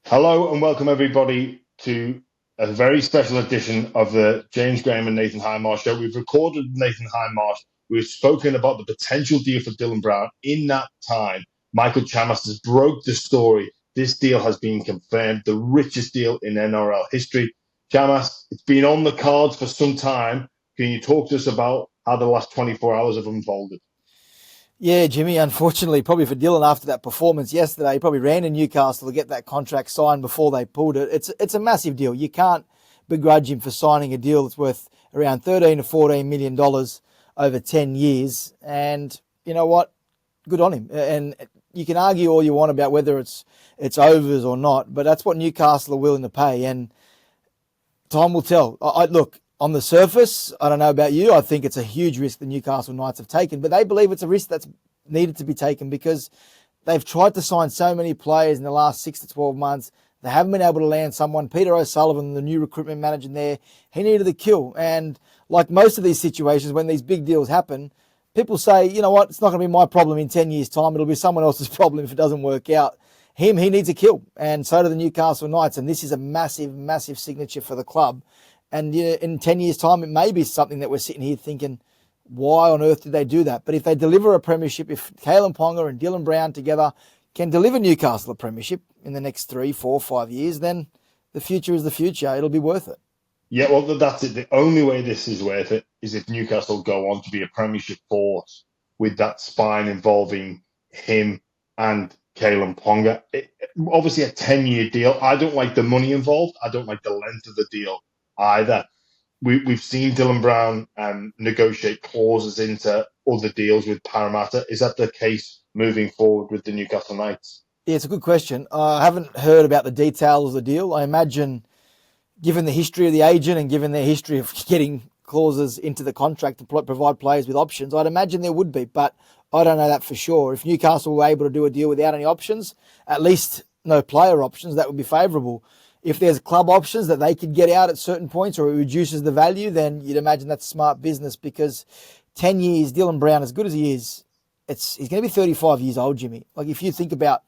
Hello and welcome everybody to a very special edition of the James Graham and Nathan Hindmarsh show. We've recorded Nathan Hindmarsh. We've spoken about the potential deal for Dylan Brown. In that time, Michael Chammas has broke the story. This deal has been confirmed, the richest deal in NRL history. Chammas, it's been on the cards for some time. Can you talk to us about how the last 24 hours have unfolded? Yeah, Jimmy, unfortunately, probably for Dylan after that performance yesterday, he probably ran to Newcastle to get that contract signed before they pulled it. It's a massive deal. You can't begrudge him for signing a deal that's worth around $13 to $14 million over 10 years. And you know what? Good on him. And you can argue all you want about whether it's overs or not, but that's what Newcastle are willing to pay. And time will tell. Look, on the surface, I don't know about you, I think it's a huge risk the Newcastle Knights have taken, but they believe it's a risk that's needed to be taken because they've tried to sign so many players in the last 6 to 12 months. They haven't been able to land someone. Peter O'Sullivan, the new recruitment manager there, he needed a kill. And like most of these situations, when these big deals happen, people say, you know what, it's not going to be my problem in 10 years' time. It'll be someone else's problem if it doesn't work out. He needs a kill, and so do the Newcastle Knights. And this is a massive, massive signature for the club. And in 10 years' time, it may be something that we're sitting here thinking, why on earth did they do that? But if they deliver a premiership, if Kalen Ponga and Dylan Brown together can deliver Newcastle a premiership in the next 3, 4, 5 years, then the future is the future. It'll be worth it. Yeah, well, that's it. The only way this is worth it is if Newcastle go on to be a Premiership force with that spine involving him and Kalen Ponga. Obviously, a 10-year deal. I don't like the money involved. I don't like the length of the deal either. We've seen Dylan Brown negotiate clauses into other deals with Parramatta. Is that the case moving forward with the Newcastle Knights? Yeah, it's a good question. I haven't heard about the details of the deal. I imagine, given the history of the agent and given their history of getting clauses into the contract to provide players with options, I'd imagine there would be, but I don't know that for sure. If Newcastle were able to do a deal without any options, at least no player options, that would be favourable. If there's club options that they could get out at certain points or it reduces the value, then you'd imagine that's smart business because 10 years, Dylan Brown, as good as he is, he's going to be 35 years old, Jimmy. Like if you think about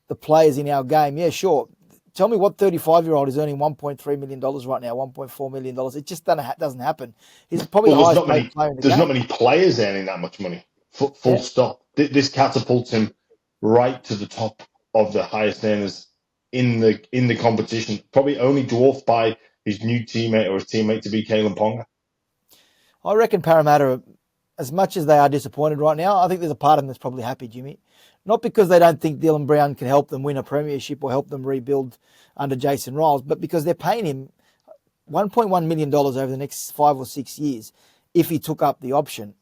the players in our game, yeah, sure. Tell me what 35-year-old is earning $1.3 million right now, $1.4 million. It just doesn't happen. He's probably the highest paid player in the game. There's not many players earning that much money. Full stop. This catapults him right to the top of the highest earners in the competition. Probably only dwarfed by his new teammate or his teammate to be Kalen Ponga. I reckon Parramatta, as much as they are disappointed right now, I think there's a part of them that's probably happy, Jimmy. Not because they don't think Dylan Brown can help them win a premiership or help them rebuild under Jason Riles, but because they're paying him $1.1 million over the next 5 or 6 years if he took up the option.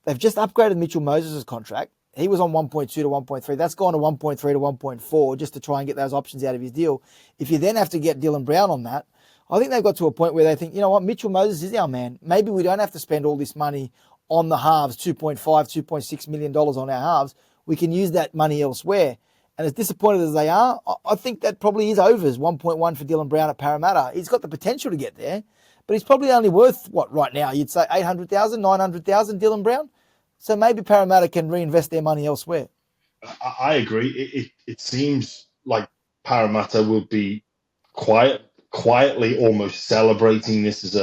They've just upgraded Mitchell Moses' contract. He was on 1.2 to 1.3. That's gone to 1.3 to 1.4 just to try and get those options out of his deal. If you then have to get Dylan Brown on that, I think they've got to a point where they think, you know what, Mitchell Moses is our man. Maybe we don't have to spend all this money on the halves, $2.5, $2.6 million on our halves. We can use that money elsewhere. And as disappointed as they are, I think that probably is overs, 1.1 for Dylan Brown at Parramatta. He's got the potential to get there, but he's probably only worth, what, right now? You'd say 800,000, 900,000, Dylan Brown? So maybe Parramatta can reinvest their money elsewhere. I agree. It seems like Parramatta will be quietly almost celebrating this as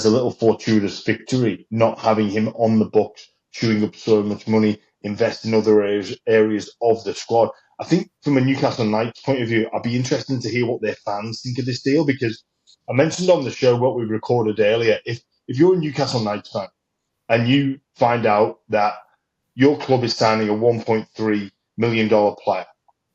a little fortuitous victory, not having him on the books, chewing up so much money, invest in other areas of the squad. I think from a Newcastle Knights point of view, I'd be interested to hear what their fans think of this deal because I mentioned on the show what we recorded earlier. If you're a Newcastle Knights fan and you find out that your club is signing a $1.3 million player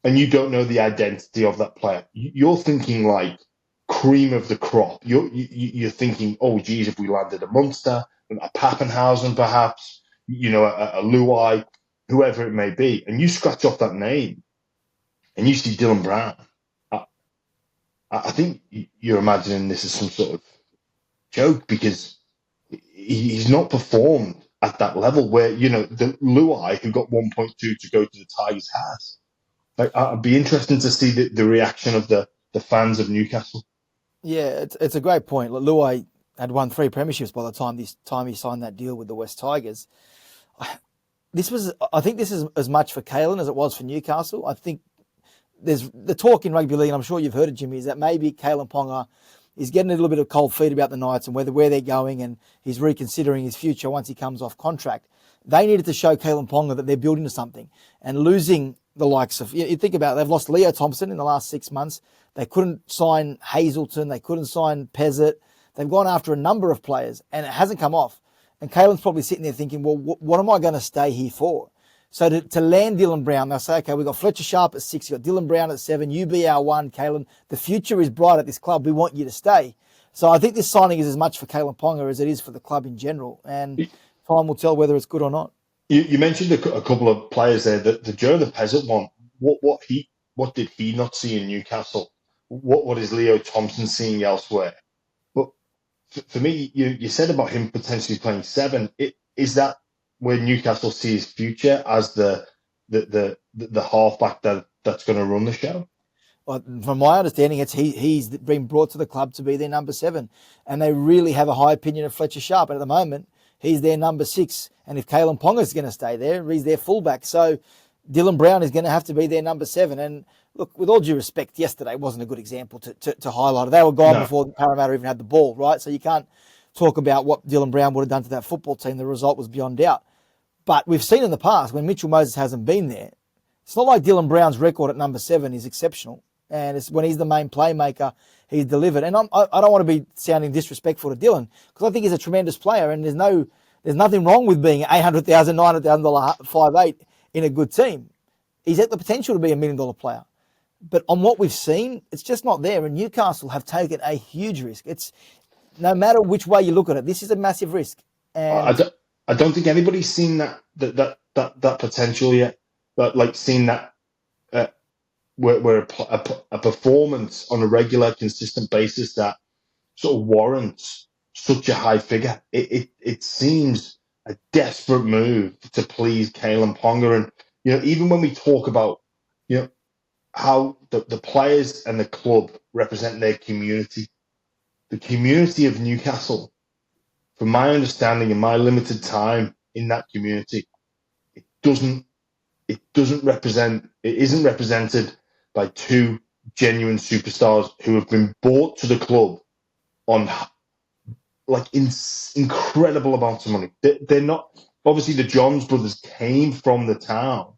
and you don't know the identity of that player, you're thinking like cream of the crop. You're thinking, oh, geez, if we landed a Munster, a Pappenhausen perhaps, a Luai, whoever it may be, and you scratch off that name and you see Dylan Brown, I think you're imagining this is some sort of joke because he's not performed at that level where, the Luai who got 1.2 to go to the Tigers has. I'd be interested to see the reaction of the fans of Newcastle. Yeah, it's a great point. Luai had won 3 premierships by the time he signed that deal with the West Tigers. I think this is as much for Kalen as it was for Newcastle. I think there's the talk in rugby league, and I'm sure you've heard it, Jimmy, is that maybe Kalen Ponga is getting a little bit of cold feet about the Knights and where they're going, and he's reconsidering his future once he comes off contract. They needed to show Kalen Ponga that they're building to something, and losing the likes of, you think about it, they've lost Leo Thompson in the last 6 months. They couldn't sign Hazelton. They couldn't sign Pezzett. They've gone after a number of players, and it hasn't come off. And Kalen's probably sitting there thinking, well, what am I going to stay here for? So to land Dylan Brown, they'll say, okay, we've got Fletcher Sharp at 6, you've got Dylan Brown at 7, you be our 1, Kalen. The future is bright at this club. We want you to stay. So I think this signing is as much for Kalen Ponga as it is for the club in general. And time will tell whether it's good or not. You mentioned a couple of players there. The Joe the Peasant one. What did he not see in Newcastle? What is Leo Thompson seeing elsewhere? But for me, you said about him potentially playing 7. Is that where Newcastle sees his future as the halfback that's going to run the show? Well, from my understanding, he's been brought to the club to be their number 7, and they really have a high opinion of Fletcher Sharp. And at the moment, he's their number 6. And if Kalen Ponga is going to stay there, he's their fullback. So Dylan Brown is going to have to be their number 7. And look, with all due respect, yesterday wasn't a good example to highlight. They were gone before Parramatta even had the ball, right? So you can't talk about what Dylan Brown would have done to that football team. The result was beyond doubt. But we've seen in the past when Mitchell Moses hasn't been there, it's not like Dylan Brown's record at number 7 is exceptional. And it's when he's the main playmaker, he's delivered. And I don't want to be sounding disrespectful to Dylan, because I think he's a tremendous player, and there's nothing wrong with being $800,000, $900,000 5'8" in a good team. He's at the potential to be $1 million player. But on what we've seen, it's just not there. And Newcastle have taken a huge risk. It's no matter which way you look at it, this is a massive risk. And I don't think anybody's seen that potential yet. But like seen that where a performance on a regular, consistent basis that sort of warrants such a high figure. It seems a desperate move to please Kalen Ponga. And even when we talk about how the players and the club represent their community, the community of Newcastle, from my understanding and my limited time in that community, it isn't represented by 2 genuine superstars who have been brought to the club on like incredible amounts of money. They're not, obviously the Johns brothers came from the town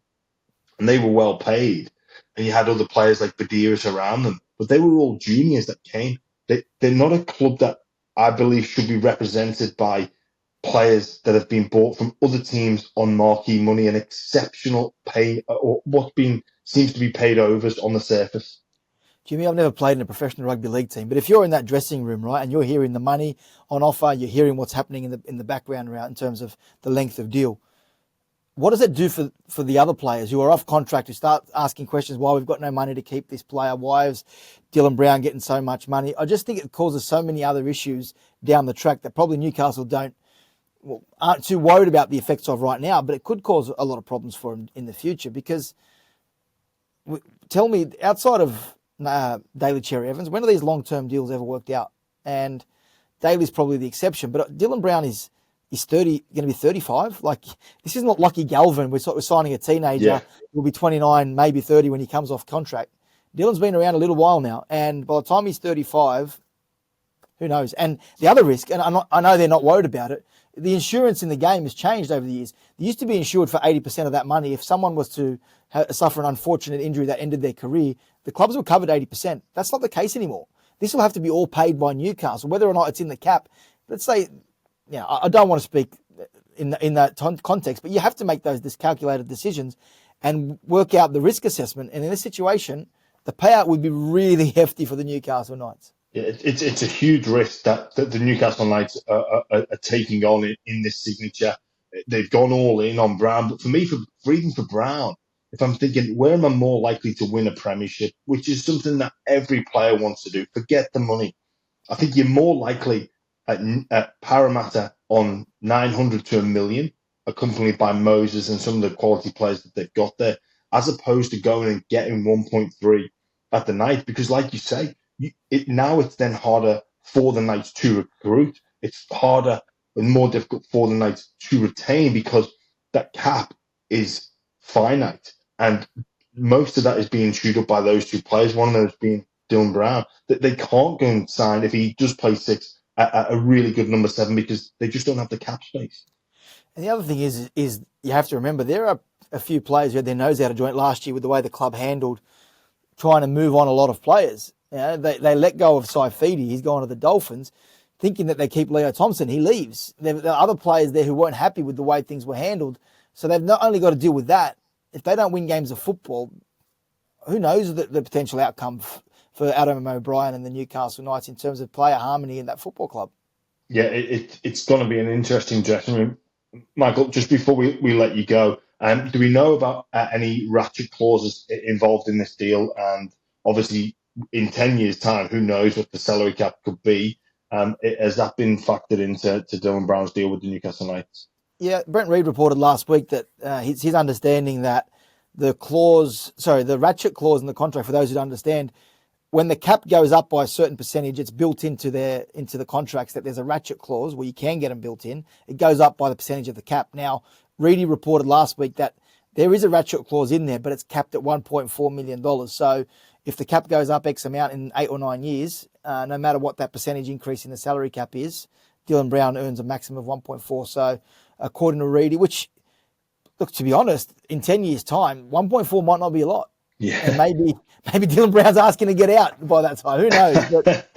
and they were well paid, and you had other players like Badiris around them, but they were all juniors that came. They're not a club that I believe should be represented by players that have been bought from other teams on marquee money and exceptional pay, or seems to be paid overs on the surface. Jimmy, I've never played in a professional rugby league team, but if you're in that dressing room, right, and you're hearing the money on offer, you're hearing what's happening in the background around in terms of the length of deal, what does it do for the other players who are off contract, who start asking questions, why we've got no money to keep this player, why is Dylan Brown getting so much money? I just think it causes so many other issues down the track that probably Newcastle aren't too worried about the effects of right now, but it could cause a lot of problems for them in the future. Because tell me, outside of Daly Cherry Evans, when are these long-term deals ever worked out? And Daly's probably the exception, but Dylan Brown is 30, going to be 35. Like, this is not Lockie Galvin. We're signing a teenager who will be 29, maybe 30 when he comes off contract. Dylan's been around a little while now, and by the time he's 35, who knows? And the other risk, and I know they're not worried about it, the insurance in the game has changed over the years. They used to be insured for 80% of that money. If someone was to suffer an unfortunate injury that ended their career, the clubs were covered 80%. That's not the case anymore. This will have to be all paid by Newcastle, whether or not it's in the cap. Let's say, I don't want to speak in that context, but you have to make those calculated decisions and work out the risk assessment. And in this situation, the payout would be really hefty for the Newcastle Knights. Yeah, it's a huge risk that the Newcastle Knights are taking on in this signature. They've gone all in on Brown, but for me, even for Brown, if I'm thinking, where am I more likely to win a premiership, which is something that every player wants to do, forget the money. I think you're more likely at Parramatta on 900 to $1 million, accompanied by Moses and some of the quality players that they've got there, as opposed to going and getting 1.3 at the Knights, because like you say, it's then harder for the Knights to recruit. It's harder and more difficult for the Knights to retain because that cap is finite. And most of that is being chewed up by those two players. One of those being Dylan Brown. That they can't go and sign if he does play six at a really good number seven because they just don't have the cap space. And the other thing is you have to remember there are a few players who had their nose out of joint last year with the way the club handled trying to move on a lot of players. You know, they let go of Saifidi. He's gone to the Dolphins, thinking that they keep Leo Thompson. He leaves. There are other players there who weren't happy with the way things were handled. So they've not only got to deal with that, if they don't win games of football, who knows the potential outcome for Adam O'Brien and the Newcastle Knights in terms of player harmony in that football club. Yeah, it's going to be an interesting dressing room. Michael, just before we let you go, do we know about any ratchet clauses involved in this deal? And obviously, in 10 years' time, who knows what the salary cap could be? Has that been factored into Dylan Brown's deal with the Newcastle Knights? Yeah, Brent Reed reported last week that his understanding that the ratchet clause in the contract, for those who don't understand, when the cap goes up by a certain percentage, it's built into the contracts that there's a ratchet clause where you can get them built in. It goes up by the percentage of the cap. Now, Reedy reported last week that there is a ratchet clause in there, but it's capped at $1.4 million. So if the cap goes up X amount in 8 or 9 years, no matter what that percentage increase in the salary cap is, Dylan Brown earns a maximum of 1.4. So according to Reedy, which, look, to be honest, in 10 years' time, 1.4 might not be a lot. Yeah. And maybe Dylan Brown's asking to get out by that time. Who knows? But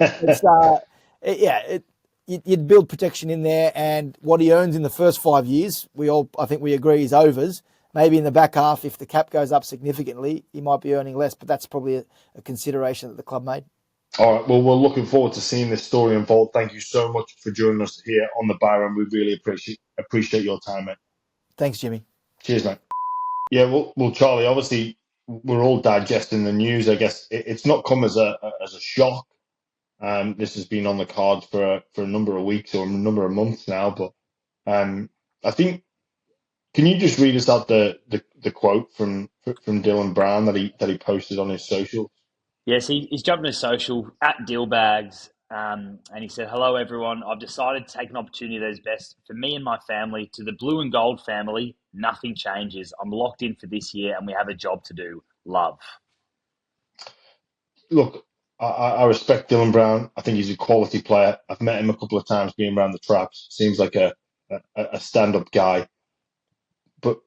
it's you'd build protection in there, and what he earns in the first 5 years, I think we agree, is overs. Maybe in the back half, if the cap goes up significantly, he might be earning less. But that's probably a consideration that the club made. All right. Well, we're looking forward to seeing this story unfold. Thank you so much for joining us here on the Byron. We really appreciate your time, mate. Thanks, Jimmy. Cheers, mate. Yeah, well, Charlie. Obviously, we're all digesting the news. I guess it's not come as a shock. This has been on the cards for a number of weeks or a number of months now. But I think, can you just read us out the quote from Dylan Brown that he posted on his social? Yes, he's jumped on his social at Dillbags, and he said, "Hello, everyone. I've decided to take an opportunity that is best for me and my family. To the blue and gold family, nothing changes. I'm locked in for this year, and we have a job to do. Love." Look, I respect Dylan Brown. I think he's a quality player. I've met him a couple of times being around the traps. Seems like a stand-up guy. But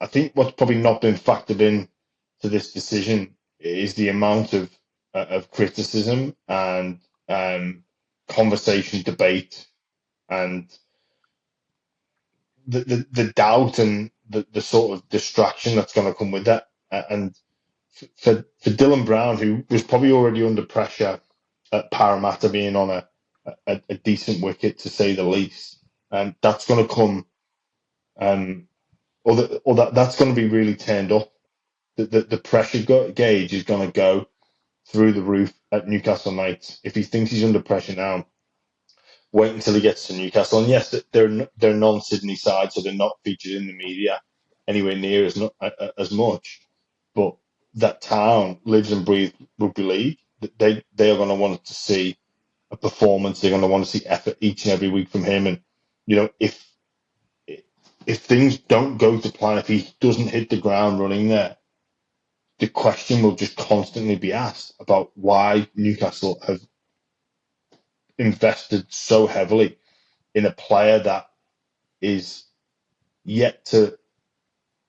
I think what's probably not been factored in to this decision is the amount of criticism and conversation, debate, and the doubt and the sort of distraction that's going to come with that. And for Dylan Brown, who was probably already under pressure at Parramatta, being on a decent wicket to say the least, and that's going to come, that's going to be really turned up. The pressure gauge is going to go through the roof at Newcastle Knights. If he thinks he's under pressure now, wait until he gets to Newcastle. And yes, they're non-Sydney side, so they're not featured in the media anywhere near as much. But that town lives and breathes rugby league. They are going to want to see a performance. They're going to want to see effort each and every week from him. And if things don't go to plan, if he doesn't hit the ground running there, the question will just constantly be asked about why Newcastle have invested so heavily in a player that is yet to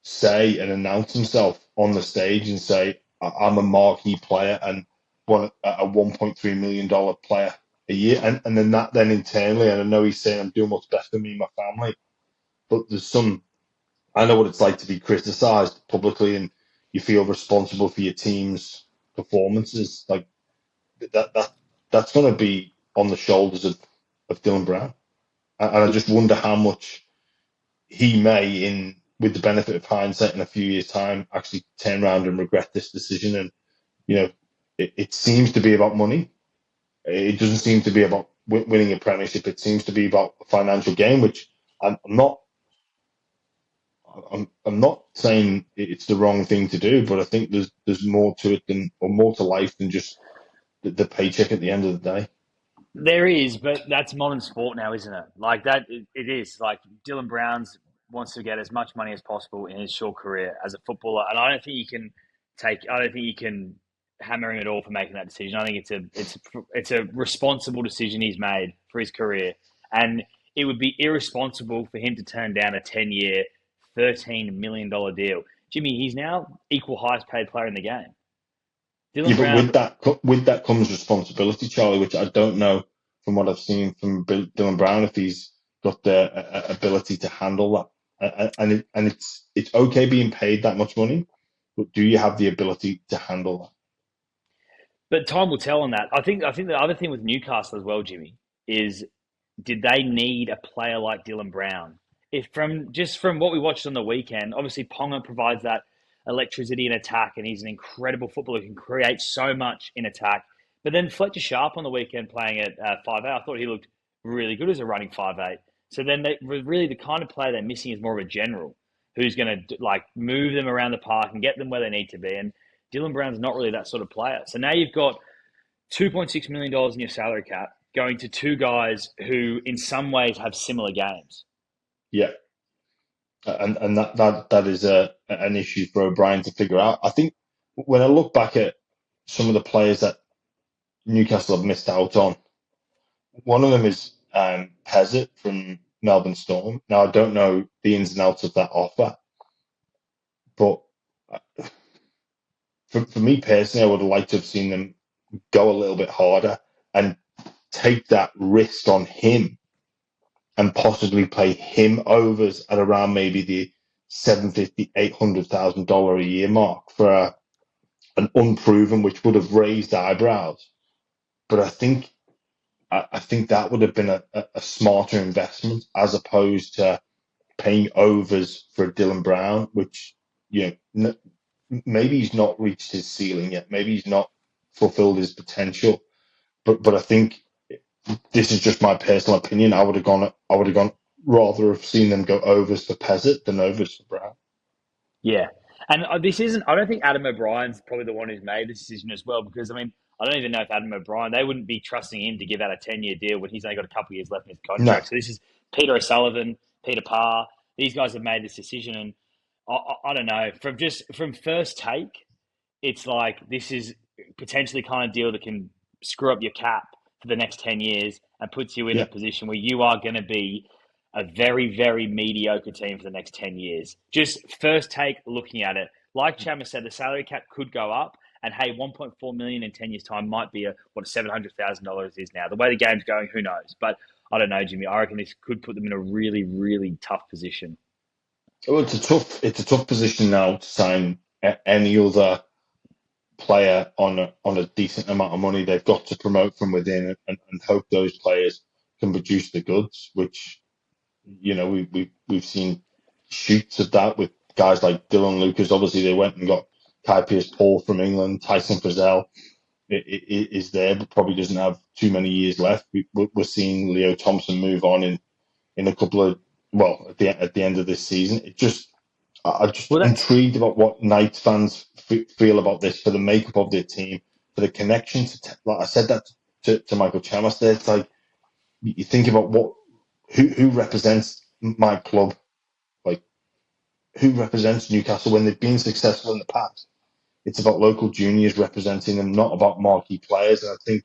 say and announce himself on the stage and say, I'm a marquee player and a $1.3 million player a year. And then internally, and I know he's saying I'm doing what's best for me and my family, but I know what it's like to be criticised publicly and you feel responsible for your team's performances. Like that's going to be on the shoulders of Dylan Brown. And I just wonder how much he may, with the benefit of hindsight in a few years' time, actually turn around and regret this decision. And, it seems to be about money. It doesn't seem to be about winning a premiership. It seems to be about a financial gain, which I'm not saying it's the wrong thing to do, but I think there's more to it or more to life than just the paycheck at the end of the day. There is, but that's modern sport now, isn't it? Like that, it is. Like Dylan Brown's wants to get as much money as possible in his short career as a footballer, and I don't think you can hammer him at all for making that decision. I think it's a responsible decision he's made for his career, and it would be irresponsible for him to turn down a 10-year, $13 million deal. Jimmy, he's now equal highest paid player in the game. Yeah, Dylan but Brown. with that comes responsibility, Charlie, which I don't know from what I've seen from Dylan Brown if he's got the ability to handle that. And it's okay being paid that much money, but do you have the ability to handle that? But time will tell on that. I think the other thing with Newcastle as well, Jimmy, is did they need a player like Dylan Brown? If from what we watched on the weekend, obviously Ponga provides that electricity in attack, and he's an incredible footballer who can create so much in attack. But then Fletcher Sharp on the weekend playing at 5'8", I thought he looked really good as a running 5'8". So then really the kind of player they're missing is more of a general who's going to like move them around the park and get them where they need to be. And Dylan Brown's not really that sort of player. So now you've got $2.6 million in your salary cap going to two guys who, in some ways, have similar games. Yeah, and that is an issue for O'Brien to figure out. I think when I look back at some of the players that Newcastle have missed out on, one of them is Pezzett from Melbourne Storm. Now I don't know the ins and outs of that offer, but for me personally, I would have liked to have seen them go a little bit harder and take that risk on him and possibly play him overs at around maybe the $750,000-800,000 a year mark for an unproven, which would have raised eyebrows. But I think that would have been a smarter investment as opposed to paying overs for Dylan Brown, which maybe he's not reached his ceiling yet. Maybe he's not fulfilled his potential. But I think this is just my personal opinion. I would have gone rather have seen them go overs for Pezzett than overs for Brown. Yeah. And this isn't, I don't think Adam O'Brien's probably the one who's made the decision as well, because, I mean, I don't even know if Adam O'Brien, they wouldn't be trusting him to give out a 10-year deal when he's only got a couple of years left in his No. contract. So this is Peter O'Sullivan, Peter Parra. These guys have made this decision. And I don't know, from first take, it's like this is potentially kind of deal that can screw up your cap for the next 10 years and puts you in Yeah. a position where you are going to be a very, very mediocre team for the next 10 years. Just first take looking at it. Like Chammas said, the salary cap could go up. And hey, 1.4 million in 10 years' time might be what $700,000 is now. The way the game's going, who knows? But I don't know, Jimmy. I reckon this could put them in a really, really tough position. Well, it's a tough position now to sign any other player on a decent amount of money. They've got to promote from within and hope those players can produce the goods, which we've seen shoots of that with guys like Dylan Lucas. Obviously, they went and got Kai Pearce-Paul from England. Tyson Frizzell is there, but probably doesn't have too many years left. We're seeing Leo Thompson move on in a couple of at the end of this season. I'm just intrigued about what Knights fans feel about this for the makeup of their team, for the connection to. Like I said that to Michael Chammas there. It's like you think about who represents my club, like who represents Newcastle when they've been successful in the past. It's about local juniors representing them, not about marquee players. And I think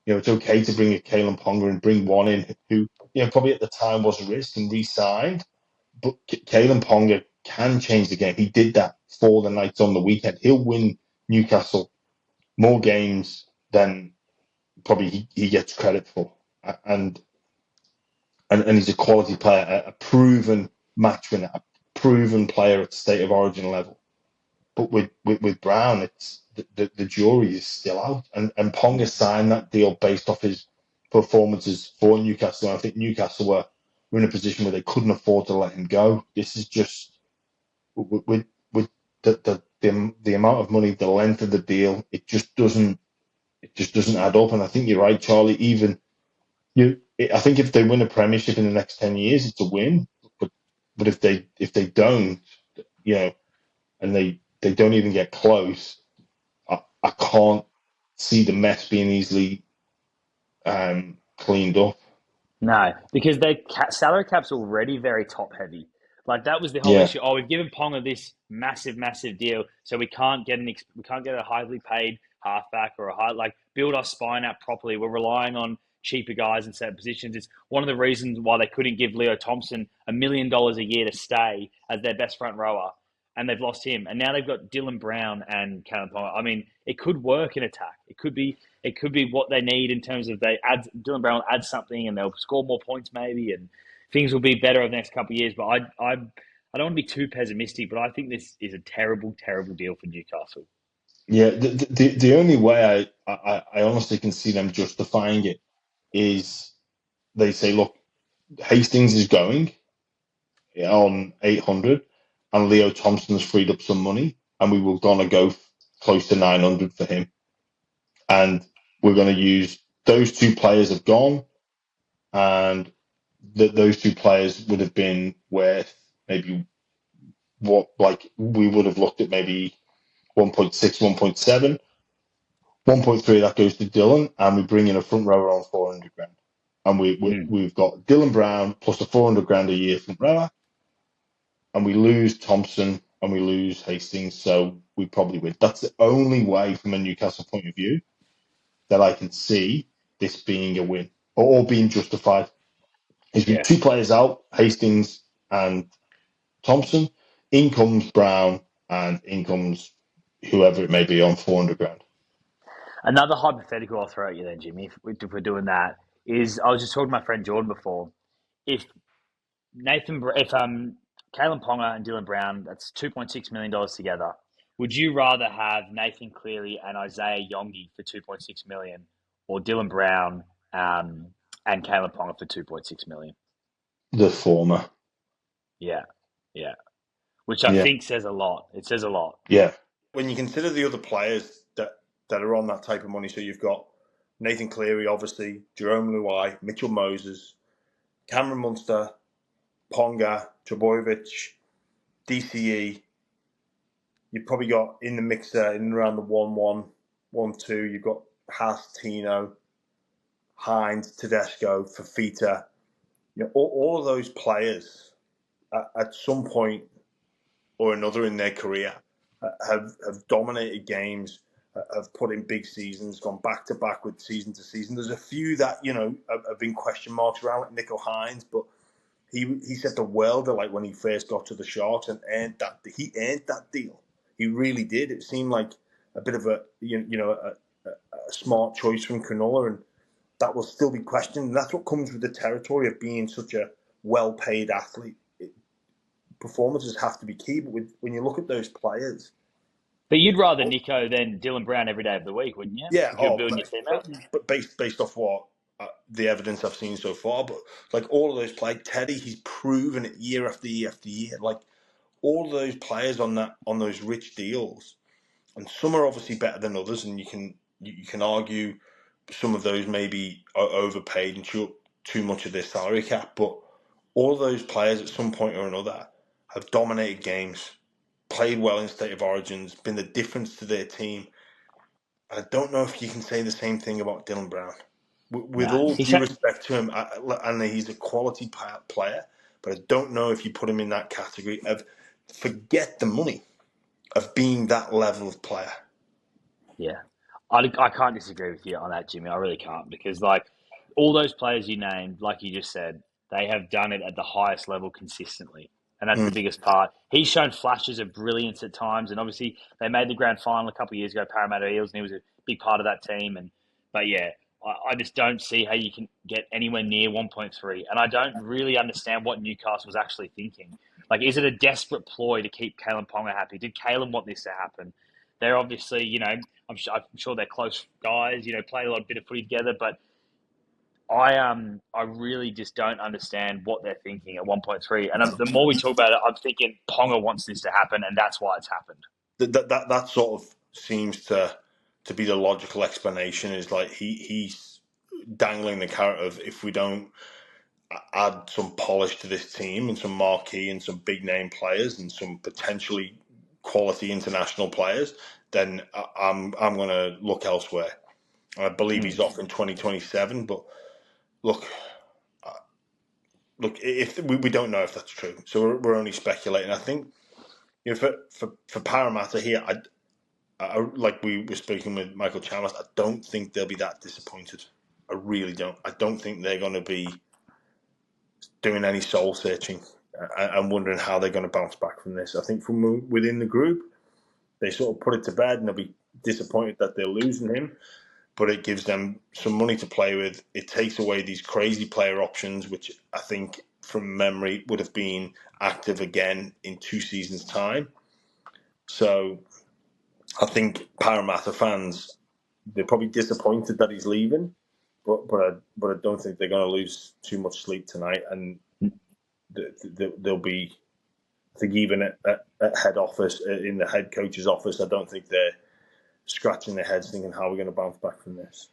it's okay to bring a Kalen Ponga and bring one in who probably at the time was a risk and re-signed, but Kalen Ponga can change the game. He did that for the Knights on the weekend. He'll win Newcastle more games than probably he gets credit for, and he's a quality player, a proven match winner, a proven player at state of origin level. But with Brown, it's the jury is still out, and Ponga signed that deal based off his performances for Newcastle. And I think Newcastle were in a position where they couldn't afford to let him go. This is just with the amount of money, the length of the deal, it just doesn't add up. And I think you're right, Charlie. I think if they win a Premiership in the next 10 years, it's a win. But if they don't, and they don't even get close, I can't see the mess being easily cleaned up. No, because their salary cap's already very top heavy. Like that was the whole Yeah, issue. Oh, we've given Ponga this massive, massive deal, so we can't get a highly paid halfback or a high build our spine out properly. We're relying on cheaper guys in certain positions. It's one of the reasons why they couldn't give Leo Thompson $1 million a year to stay as their best front rower, and they've lost him. And now they've got Dylan Brown and Callum Ponga. I mean, it could work in attack. It could be what they need in terms of Dylan Brown will add something and they'll score more points maybe and things will be better over the next couple of years. But I don't want to be too pessimistic, but I think this is a terrible, terrible deal for Newcastle. yeah. The only way I honestly can see them justifying it is they say, look, Hastings is going on 800, and Leo Thompson's freed up some money, and we were gonna go close to 900 for him, and we're gonna use those two players have gone, and those two players would have been worth maybe what we would have looked at maybe 1.6, 1.7, 1.3 that goes to Dylan, and we bring in a front rower on 400 grand, and we've got Dylan Brown plus a 400 grand a year front rower, and we lose Thompson and we lose Hastings, so we probably win. That's the only way, from a Newcastle point of view, that I can see this being a win or being justified. Is with two players out, Hastings and Thompson, in comes Brown, and in comes whoever it may be on 400 grand. Another hypothetical I'll throw at you then, Jimmy, if we're doing that, is I was just talking to my friend Jordan before. If if Kalen Ponga and Dylan Brown, that's $2.6 million together. Would you rather have Nathan Cleary and Isaiah Yongi for $2.6 million, or Dylan Brown and Kalen Ponga for $2.6 million? The former. Yeah, yeah. Which I Yeah. think says a lot. It says a lot. Yeah. When you consider the other players that are on that type of money, so you've got Nathan Cleary, obviously, Jerome Luai, Mitchell Moses, Cameron Munster, Ponga, Trebojevic, DCE. You've probably got in the mixer in and around the 1-1, 1-2. You've got Haas, Tino, Hines, Tedesco, Fafita. All of those players at some point or another in their career have dominated games, have put in big seasons, gone back to back with season to season. There's a few that have been question marks around, like Nico Hines, but he set the world like when he first got to the Sharks and he earned that deal. He really did. It seemed like a bit of a smart choice from Cronulla, and that will still be questioned. And that's what comes with the territory of being such a well-paid athlete. Performances have to be key, but when you look at those players. But you'd rather Nico than Dylan Brown every day of the week, wouldn't you? Yeah, If you're building your team out. but based off what the evidence I've seen so far, but like all of those players, Teddy, he's proven it year after year after year. Like all of those players on those rich deals, and some are obviously better than others, and you can argue some of those maybe are overpaid and chew up too much of their salary cap, but all of those players at some point or another have dominated games, played well in state of origins, been the difference to their team. I don't know if you can say the same thing about Dylan Brown. With No, all due respect to him, and he's a quality player, but I don't know if you put him in that category of forget the money of being that level of player. Yeah, I can't disagree with you on that, Jimmy. I really can't, because all those players you named, like you just said, they have done it at the highest level consistently, and that's the biggest part. He's shown flashes of brilliance at times, and obviously they made the grand final a couple of years ago, Parramatta Eels, and he was a big part of that team. But yeah, I just don't see how you can get anywhere near 1.3, and I don't really understand what Newcastle was actually thinking. Like, is it a desperate ploy to keep Kalen Ponga happy? Did Kalen want this to happen? They're obviously, I'm sure they're close guys, play a lot of bit of footy together, but I really just don't understand what they're thinking at 1.3. And the more we talk about it, I'm thinking Ponga wants this to happen, and that's why it's happened. That sort of seems to be the logical explanation. Is like he's dangling the carrot of, if we don't add some polish to this team and some marquee and some big name players and some potentially quality international players, then I'm going to look elsewhere. I believe he's off in 2027, but look, look, if we don't know if that's true, so we're only speculating. I think for Parramatta here, I like we were speaking with Michael Chammas, I don't think they'll be that disappointed. I really don't. I don't think they're going to be doing any soul searching and wondering how they're going to bounce back from this. I think from within the group, they sort of put it to bed and they'll be disappointed that they're losing him. But it gives them some money to play with. It takes away these crazy player options, which I think from memory would have been active again in 2 seasons' time. So I think Parramatta fans, they're probably disappointed that he's leaving, but I don't think they're going to lose too much sleep tonight, and they'll be. I think even at head office, in the head coach's office, I don't think they're scratching their heads thinking how we're going to bounce back from this.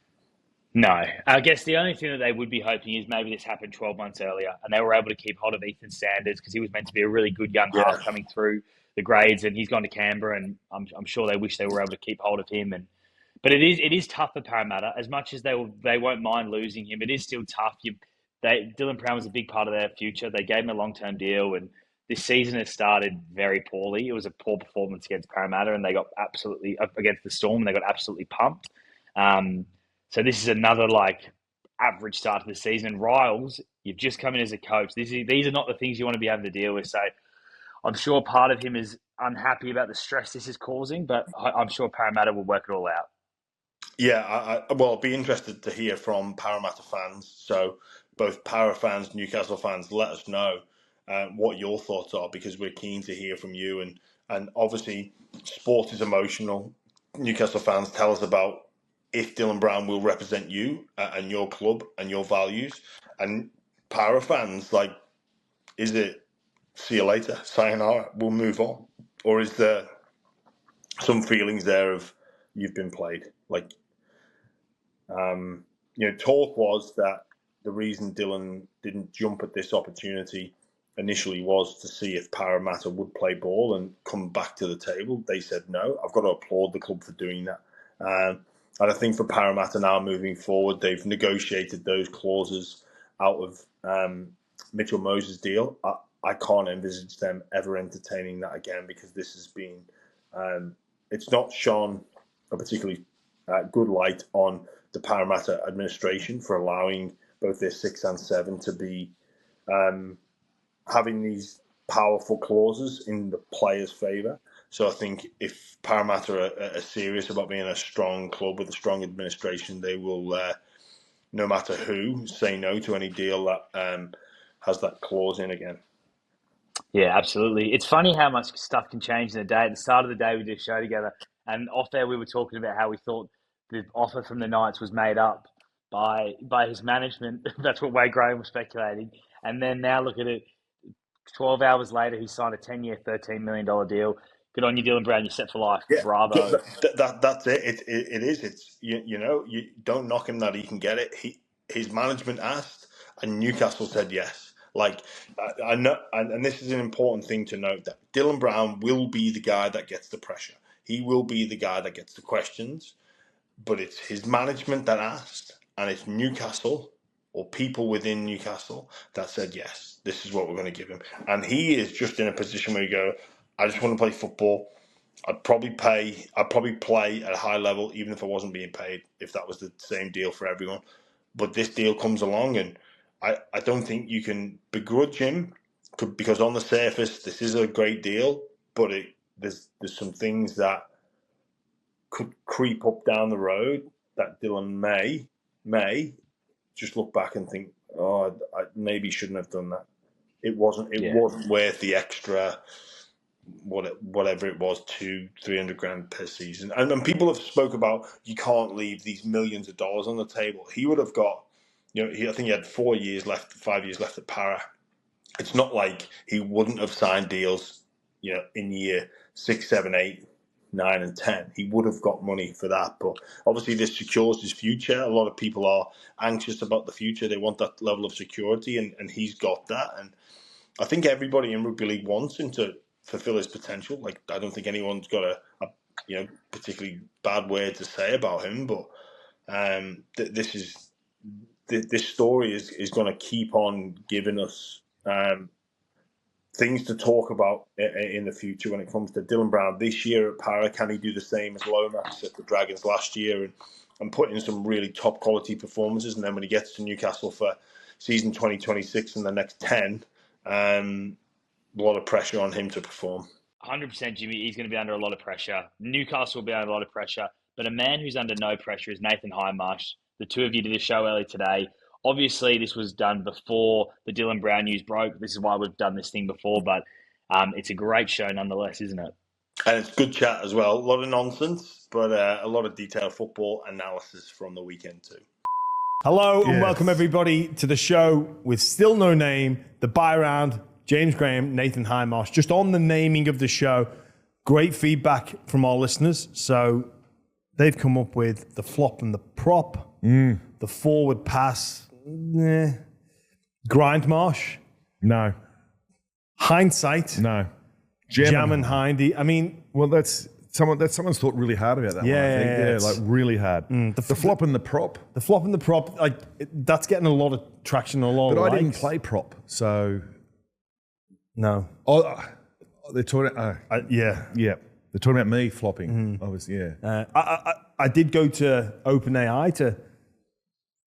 No, I guess the only thing that they would be hoping is maybe this happened 12 months earlier and they were able to keep hold of Ethan Sanders because he was meant to be a really good young Yeah, half coming through the grades, and he's gone to Canberra, and I'm sure they wish they were able to keep hold of him. But it is tough for Parramatta. As much as they won't mind losing him, it is still tough. Dylan Brown was a big part of their future. They gave him a long-term deal, and this season has started very poorly. It was a poor performance against Parramatta, and they got absolutely against the Storm, and they got absolutely pumped. So this is another average start to the season. Riles, you've just come in as a coach. These are not the things you want to be having to deal with. So I'm sure part of him is unhappy about the stress this is causing, but I'm sure Parramatta will work it all out. yeah. Well, I'll be interested to hear from Parramatta fans. So both Para fans, Newcastle fans, let us know what your thoughts are, because we're keen to hear from you. And obviously, sport is emotional. Newcastle fans, tell us about if Dylan Brown will represent you and your club and your values. And Para fans, is it see you later, sayonara, we'll move on? Or is there some feelings there of you've been played? Talk was that the reason Dylan didn't jump at this opportunity initially was to see if Parramatta would play ball and come back to the table. They said no. I've got to applaud the club for doing that. And I think for Parramatta now moving forward, they've negotiated those clauses out of Mitchell Moses' deal. I can't envisage them ever entertaining that again, because this has been, it's not shone a particularly good light on the Parramatta administration for allowing both their 6 and 7 to be having these powerful clauses in the players' favour. So I think if Parramatta are serious about being a strong club with a strong administration, they will, no matter who, say no to any deal that has that clause in again. Yeah, absolutely. It's funny how much stuff can change in a day. At the start of the day, we did a show together, and off there we were talking about how we thought the offer from the Knights was made up by his management. That's what Wade Graham was speculating. And then now look at it. 12 hours later, he signed a 10-year, $13 million deal. Good on you, Dylan Brown. You're set for life. Yeah, Bravo. that's it. It is. It's you don't knock him that he can get it. His management asked, and Newcastle said yes. I know, and this is an important thing to note, that Dylan Brown will be the guy that gets the pressure. He will be the guy that gets the questions. But it's his management that asked, and it's Newcastle or people within Newcastle that said yes. This is what we're going to give him, and he is just in a position where you go, I just want to play football. I'd probably play at a high level, even if I wasn't being paid, if that was the same deal for everyone. But this deal comes along, and I don't think you can begrudge him, because on the surface, this is a great deal, but there's some things that could creep up down the road that Dylan may just look back and think, oh, I maybe shouldn't have done that. It wasn't worth the extra, whatever it was, 200-300 grand per season. And people have spoke about, you can't leave these millions of dollars on the table. He would have got, I think he had 5 years left at Parra. It's not like he wouldn't have signed deals, in year 6, 7, 8, 9, and 10. He would have got money for that. But obviously this secures his future. A lot of people are anxious about the future. They want that level of security, and he's got that. And I think everybody in rugby league wants him to fulfill his potential. I don't think anyone's got a particularly bad word to say about him. But this is this story is going to keep on giving us things to talk about in the future when it comes to Dylan Brown this year at Parra. Can he do the same as Lomax at the Dragons last year and put in some really top quality performances? And then when he gets to Newcastle for season 2026 and the next 10, a lot of pressure on him to perform. 100%, Jimmy. He's going to be under a lot of pressure. Newcastle will be under a lot of pressure. But a man who's under no pressure is Nathan Hindmarsh. The two of you did a show earlier today. Obviously, this was done before the Dylan Brown news broke. This is why we've done this thing before. But it's a great show nonetheless, isn't it? And it's good chat as well. A lot of nonsense, but a lot of detailed football analysis from the weekend too. Hello and welcome everybody to the show with still no name, the buy round, James Graham, Nathan Hindmarsh. Just on the naming of the show, great feedback from our listeners. So they've come up with the flop and the prop, the forward pass, Grindmarsh, No. hindsight, No. Jam and Hindy. I mean, Well, someone's thought really hard about that one, I think. Yeah, Like really hard. The flop and the prop. the flop and the prop, that's getting a lot of traction, a lot But of I didn't likes. play prop, so No. they're talking. Yeah. Yeah, they're talking about me flopping. Obviously, yeah. I did go to OpenAI to.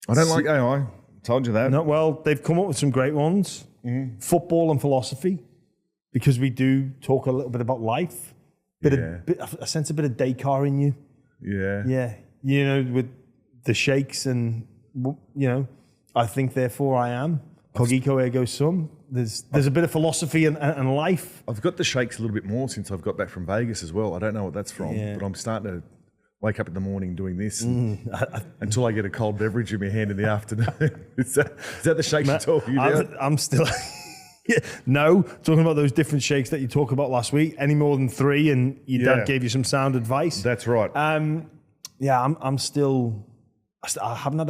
I don't like AI. Told you that. No, well, they've come up with some great ones. Football and philosophy, because we do talk a little bit about life. I sense a bit of Descartes in you. Yeah. Yeah, you know, with the shakes and I think therefore I am. Cogito ergo sum. There's a bit of philosophy and life. I've got the shakes a little bit more since I've got back from Vegas as well. I don't know what that's from, but I'm starting to wake up in the morning doing this until I get a cold beverage in my hand in the afternoon. Is that the shakes you're talking about? I'm still. No, talking about those different shakes that you talked about last week. Any more than 3, and your dad gave you some sound advice. That's right. I'm still. I haven't had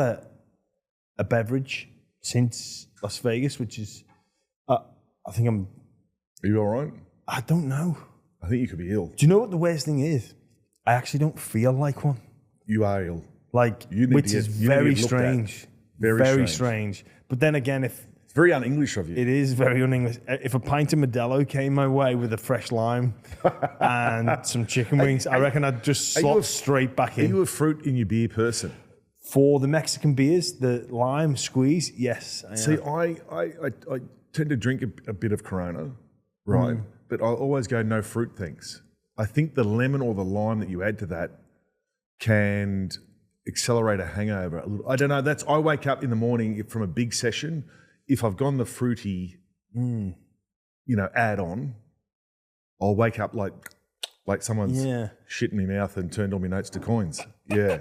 a beverage since Las Vegas, which is. I think I'm. Are you all right? I don't know. I think you could be ill. Do you know what the worst thing is? I actually don't feel like one. You are ill. Like, You need which to is get- you need to very get looked at. strange. Very strange. But then again, if It's very un-English of you. it is very un-English, if a pint of Modelo came my way with a fresh lime and some chicken wings, I reckon I'd just slot straight back Are in. you a fruit in your beer person? For the Mexican beers, the lime squeeze, yes. I am. See, I tend to drink a bit of Corona, right? But I always go no fruit things. I think the lemon or the lime that you add to that can accelerate a hangover a little. I don't know. I wake up in the morning from a big session. If I've gone the fruity, add on, I'll wake up like someone's shit in my mouth and turned all my notes to coins. Yeah.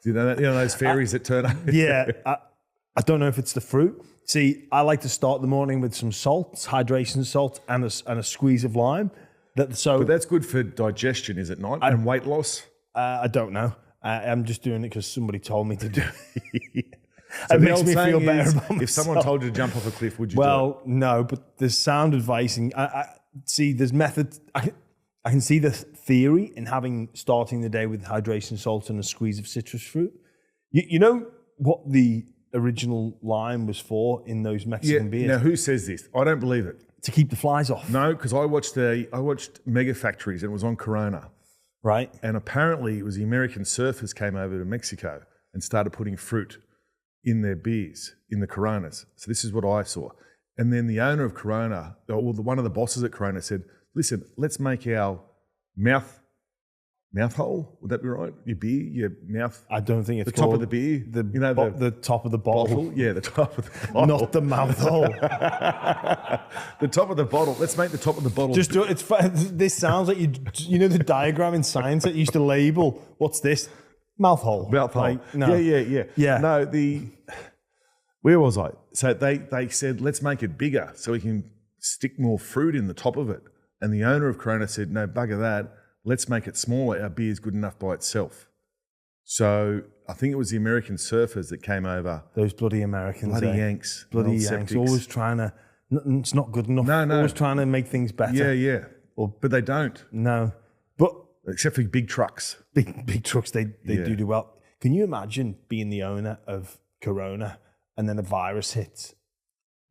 You know those fairies that turn up? Yeah, I don't know if it's the fruit. See, I like to start the morning with some salt, hydration salt, and a squeeze of lime. But that's good for digestion, is it not? And weight loss? I don't know. I'm just doing it because somebody told me to do it. So It the makes old me feel saying better is, about myself. if someone told you to jump off a cliff, would you do it? Well, no, but there's sound advice. And see, there's method. I can see the theory in starting the day with hydration salt and a squeeze of citrus fruit. You know what the original lime was for in those Mexican beers? Now, who says this? I don't believe it. To keep the flies off. No, because I watched Mega Factories and it was on Corona. Right. And apparently it was the American surfers came over to Mexico and started putting fruit in their beers, in the Coronas. So this is what I saw. And then the owner of Corona, or one of the bosses at Corona said, listen, let's make our mouth hole. Would that be right? Your beer, your mouth. I don't think it's the top of the beer. The top of the bottle. Yeah, the top of the bottle. Not the mouth hole. The top of the bottle. Let's make the top of the bottle. Just do it. It's fun. This sounds like you know the diagram in science that used to label. What's this? Mouth hole. Mouth hole. Like, no. Yeah. No, where was I? So they said, let's make it bigger so we can stick more fruit in the top of it. And the owner of Corona said, no, bugger that. Let's make it smaller. Our beer's good enough by itself. So I think it was the American surfers that came over. Those bloody Americans. Bloody Yanks. Bloody old Yanks. septics. Always trying to. It's not good enough. No. Always trying to make things better. Yeah. But they don't. No. But Except for big trucks. big trucks, they do well. Can you imagine being the owner of Corona, and then a virus hits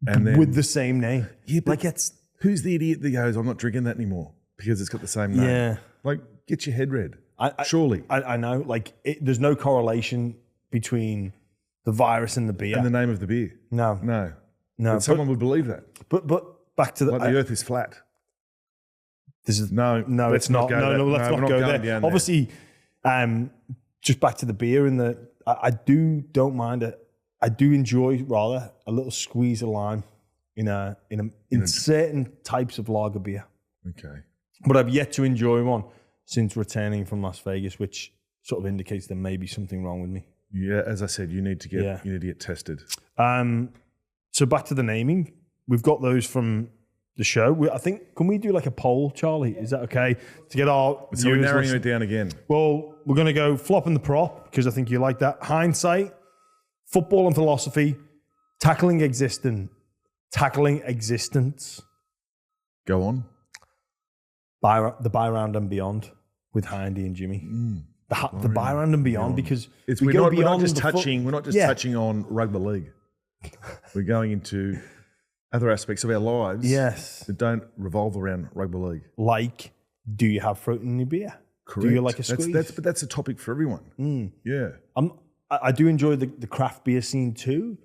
And then with the same name. yeah, but Like it's who's the idiot that goes, I'm not drinking that anymore because it's got the same name? yeah. Like, get your head read. I Surely. I know. Like there's no correlation between the virus and the beer. And the name of the beer. no. No. No, But someone would believe that. But back to the Like the earth is flat. this is No, no, let's it's not. go No, that- no, let's no, not we're go not there. going down there. Obviously, just back to the beer and I don't mind it. I do enjoy rather a little squeeze of lime in certain types of lager beer. Okay. But I've yet to enjoy one since returning from Las Vegas, which sort of indicates there may be something wrong with me. Yeah, as I said, you need to get Yeah. you need to get tested. So back to the naming. We've got those from the show. I think, can we do like a poll, Charlie? Is that okay? To get our So we're viewers narrowing listening? it down again. Well, we're going to go flop and the prop because I think you like that. Hindsight, football and philosophy, tackling existence, Go on. the buy round and beyond with Hindy and Jimmy. The buy round and beyond because It's, we we're, go not, we're beyond not just the foot- touching. We're not just Yeah. touching on rugby league. We're going into other aspects of our lives. Yes. That don't revolve around rugby league. Like, do you have fruit in your beer? Correct. Do you like a squeeze? But that's a topic for everyone. Yeah. I do enjoy the craft beer scene too.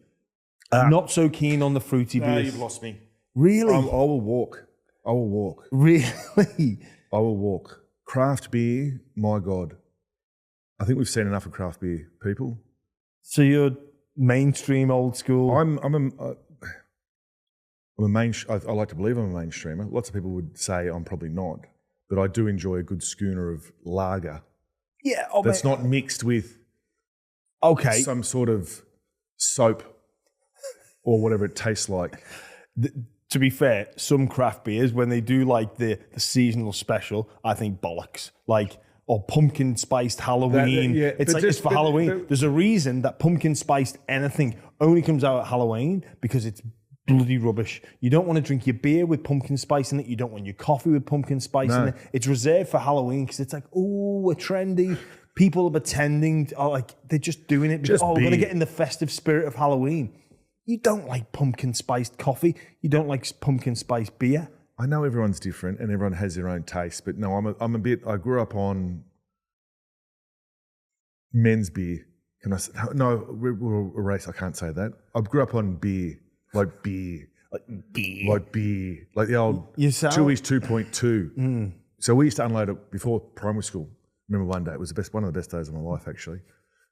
Not so keen on the fruity beers. You've lost me. Really? I will walk. I will walk. Really? I will walk. Craft beer, my God. I think we've seen enough of craft beer, people. So you're mainstream, old school. I'm a main. I like to believe I'm a mainstreamer. Lots of people would say I'm probably not, but I do enjoy a good schooner of lager yeah. that's not mixed with okay. some sort of soap or whatever it tastes like. To be fair, some craft beers when they do like the seasonal special, I think bollocks. Like or pumpkin spiced Halloween. yeah, It's but like just- it's for but- Halloween. but- There's a reason that pumpkin spiced anything only comes out at Halloween because it's bloody rubbish. You don't want to drink your beer with pumpkin spice in it. You don't want your coffee with pumpkin spice in it. It's reserved for Halloween because it's like, oh, we're trendy. People are pretending, like they're just doing it because, Just we're going to beer. get in the festive spirit of Halloween. You don't like pumpkin spiced coffee. You don't like pumpkin spiced beer. I know everyone's different and everyone has their own taste, but no, I'm a bit. I grew up on men's beer. Can I say no? We'll erase. I can't say that. I grew up on beer, like beer, like the old You sound- Chewy's 2.2. So we used to unload it before primary school. Remember one day it was one of the best days of my life actually.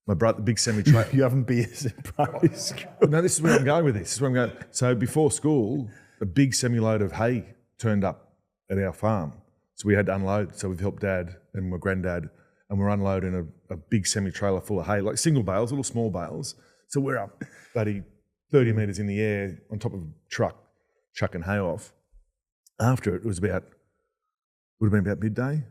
My brother, the big semi-trailer. You haven't beers in primary school. No, this is where I'm going with this. This is where I'm going. So before school, a big semi-load of hay turned up at our farm. So we had to unload. So we've helped Dad and my granddad, and we're unloading a big semi-trailer full of hay, like single bales, little small bales. So we're up, buddy, 30 metres in the air on top of a truck, chucking hay off. After it was would have been about midday.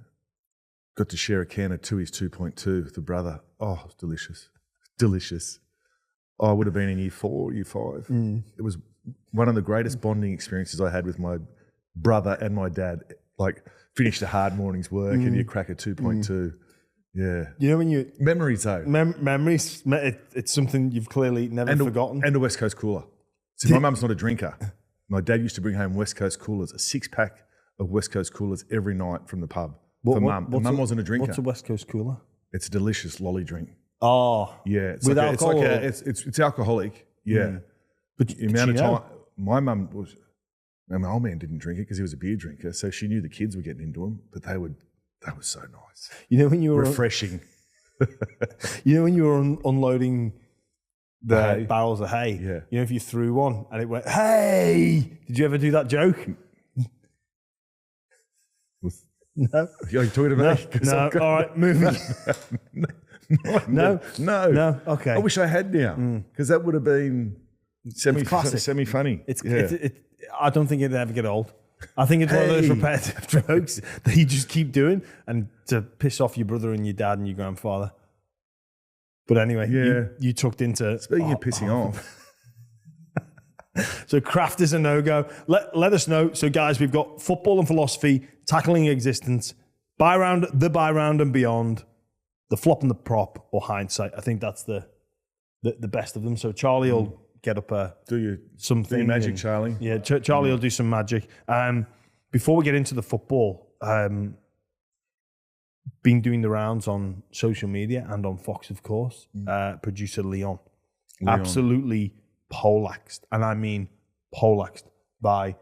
Got to share a can of Chewy's 2.2 with the brother. Oh, it was delicious. Delicious. I would have been in year 4, year 5. It was one of the greatest bonding experiences I had with my brother and my dad. Like, finished a hard morning's work and you crack a 2.2. Yeah. You know when you Memories, though. memories, it's something you've clearly never forgotten. And a West Coast cooler. See, my mum's not a drinker. My dad used to bring home West Coast coolers, a 6-pack of West Coast coolers every night from the pub for mum. And mum wasn't a drinker. What's a West Coast cooler? It's a delicious lolly drink. Oh, Yeah, it's with like alcohol. it's alcoholic. Yeah, but the amount of time my mum was. Now, my old man didn't drink it because he was a beer drinker, so she knew the kids were getting into them. But that was so nice, You know when you were refreshing. Unloading the Hay. barrels of hay. Yeah. You know if you threw one and it went, hey, did you ever do that joke? With- No. You're talking about me? 'Cause No. I've got- All right, moving. No? no. Okay. I wish I had now because that would have been classic. semi funny. I don't think it'd ever get old. I think it's one of those Hey. repetitive jokes that you just keep doing and to piss off your brother and your dad and your grandfather. But anyway, Yeah. you tucked into... Speaking of pissing off, So craft is a no-go. Let us know. So guys, we've got football and philosophy, tackling existence, buy round and beyond, the flop and the prop, or hindsight. I think that's the the best of them. So Charlie will get up Do something. your magic, Charlie. Yeah, Charlie will do some magic. Before we get into the football, been doing the rounds on social media and on Fox, of course. Producer Leon, absolutely poleaxed, and I mean poleaxed by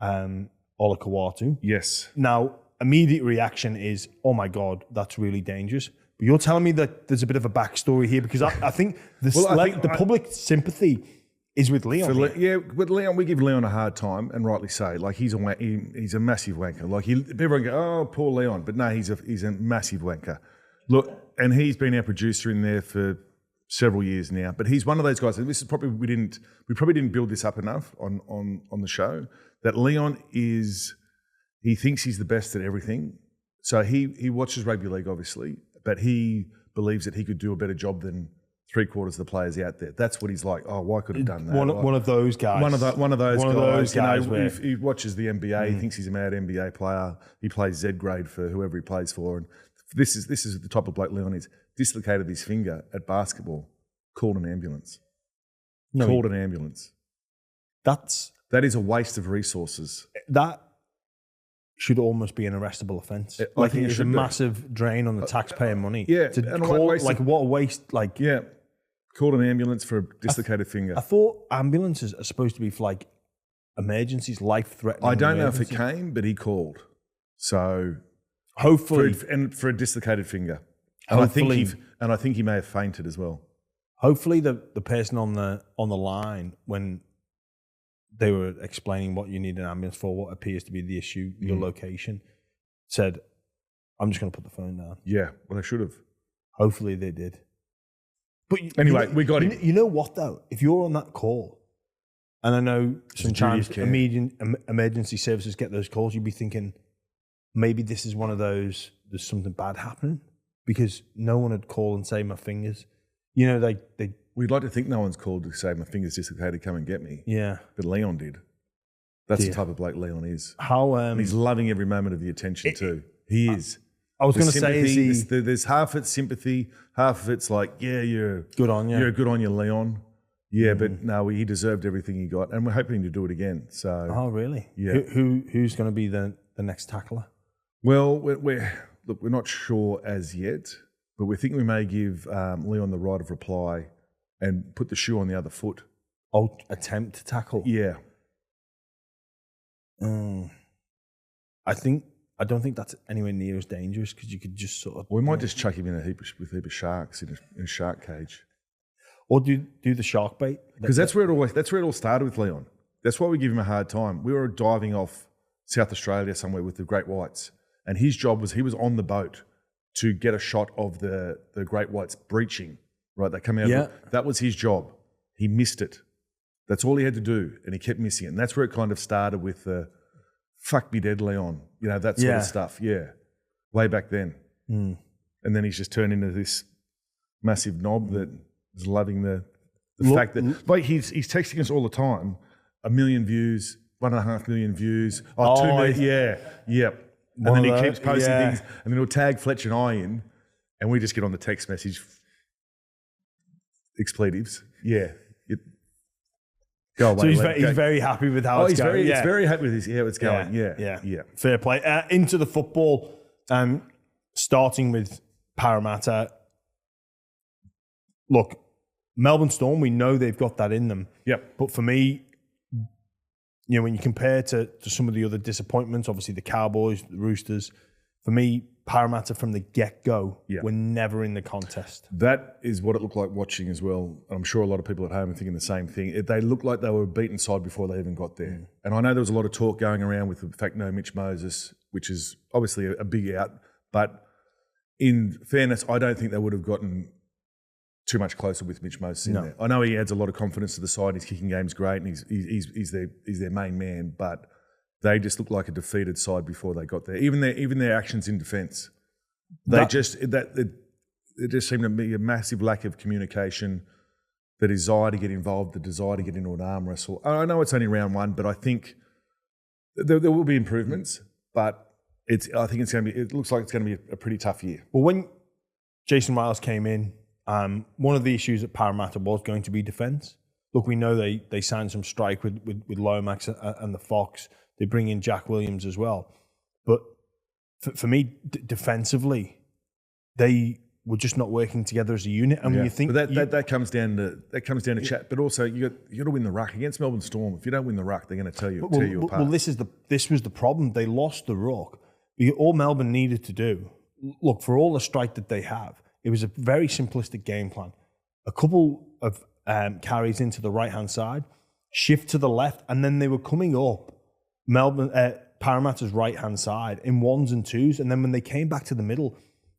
Ola'kau'atu. Yes. Now, immediate reaction is, oh my God, that's really dangerous. But you're telling me that there's a bit of a backstory here, because I think the public sympathy is with Leon. With Leon, we give Leon a hard time, and rightly so. Like he's a massive wanker. Like everyone go, oh, poor Leon, but no, he's a massive wanker. Look, and he's been our producer in there for several years now. But he's one of those guys. And this is probably we probably didn't build this up enough on the show. That Leon he thinks he's the best at everything. So he watches rugby league, obviously, but he believes that he could do a better job than 3/4 of the players out there. That's what he's like. Oh, why could have done that? One of those guys. One of those guys. Where he watches the NBA. He thinks he's a mad NBA player. He plays Z grade for whoever he plays for. And this is the type of bloke Leon is. Dislocated his finger at basketball. Called an ambulance. An ambulance. That is a waste of resources. That should almost be an arrestable offence. Like it's a massive drain on the taxpayer money. Yeah, and what a waste. Like, yeah, called an ambulance for a dislocated finger. I thought ambulances are supposed to be for like emergencies, life-threatening. I don't know if it came, but he called. So hopefully, for a dislocated finger, and I think he may have fainted as well. Hopefully, the person on the line when they were explaining what you need an ambulance for, what appears to be the issue, your location, said, I'm just going to put the phone down. Yeah, well, they should have. Hopefully they did. But anyway, we got him. You know what, though? If you're on that call, and I know sometimes emergency services get those calls, you'd be thinking, maybe this is one of those, there's something bad happening, because no one would call and say, my fingers. You know, they we'd like to think no one's called to say my finger's dislocated, come and get me. Yeah. But Leon did. That's the type of bloke Leon is. And he's loving every moment of the attention too. He is. I was going to say, there's half it's sympathy, half of it's like, yeah, you're good on you. You're good on you, Leon. Yeah, but no, he deserved everything he got, and we're hoping to do it again. So. Oh, really? Yeah. Who's going to be the next tackler? Well, we're not sure as yet, but we think we may give Leon the right of reply and put the shoe on the other foot. Oh, attempt to tackle? Yeah. I don't think that's anywhere near as dangerous, because you could just sort of... We might just chuck him in with a heap of sharks in a shark cage. Or do the shark bait. Because that's where it all started with Leon. That's why we give him a hard time. We were diving off South Australia somewhere with the great whites, and his job was he was on the boat to get a shot of the great whites breaching. Right, they come out. Yeah. That was his job. He missed it. That's all he had to do, and he kept missing it. And that's where it kind of started with the "fuck me dead, Leon," that sort of stuff. Yeah, way back then. And then he's just turned into this massive knob that is loving the fact that like he's texting us all the time. 1 million views, 1.5 million views. 2 million. Yep. And then he keeps posting things, and then he'll tag Fletch and I in, and we just get on the text message. Expletives, Go away. So he's very happy with how it's going. He's very happy with how it's going. Yeah. Fair play. Into the football, starting with Parramatta. Look, Melbourne Storm, we know they've got that in them. Yep. But for me, when you compare to some of the other disappointments, obviously the Cowboys, the Roosters, for me, Parramatta from the get-go were never in the contest. That is what it looked like watching as well. I'm sure a lot of people at home are thinking the same thing. They looked like they were a beaten side before they even got there. And I know there was a lot of talk going around with the fact no Mitch Moses, which is obviously a big out. But in fairness, I don't think they would have gotten too much closer with Mitch Moses in there. I know he adds a lot of confidence to the side. His kicking game's great, and he's their main man. But they just looked like a defeated side before they got there. Even their actions in defence, there just seemed to be a massive lack of communication, the desire to get involved, the desire to get into an arm wrestle. I know it's only round one, but I think there will be improvements. But it looks like it's going to be a pretty tough year. Well, when Jason Miles came in, One of the issues at Parramatta was going to be defence. Look, we know they signed some strike with Lomax and the Fox. They bring in Jack Williams as well. But for me, defensively, they were just not working together as a unit. And when you think but that comes down to chat. But also, you got to win the ruck against Melbourne Storm. If you don't win the ruck, they're going to tear you apart. Well, this was the problem. They lost the ruck. All Melbourne needed to do, look, for all the strike that they have, it was a very simplistic game plan. A couple of carries into the right-hand side, shift to the left, and then they were coming up Parramatta's right-hand side in ones and twos. And then when they came back to the middle,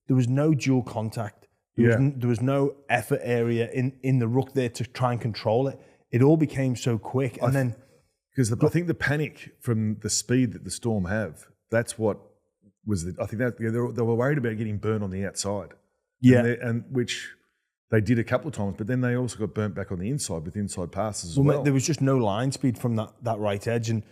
there was no dual contact. There was no effort area in the ruck there to try and control it. It all became so quick. And then... Because I think the panic from the speed that the Storm have, that's what was I think that they were worried about getting burnt on the outside. Yeah. And which they did a couple of times, but then they also got burnt back on the inside with inside passes as well. Mate, there was just no line speed from that right edge. And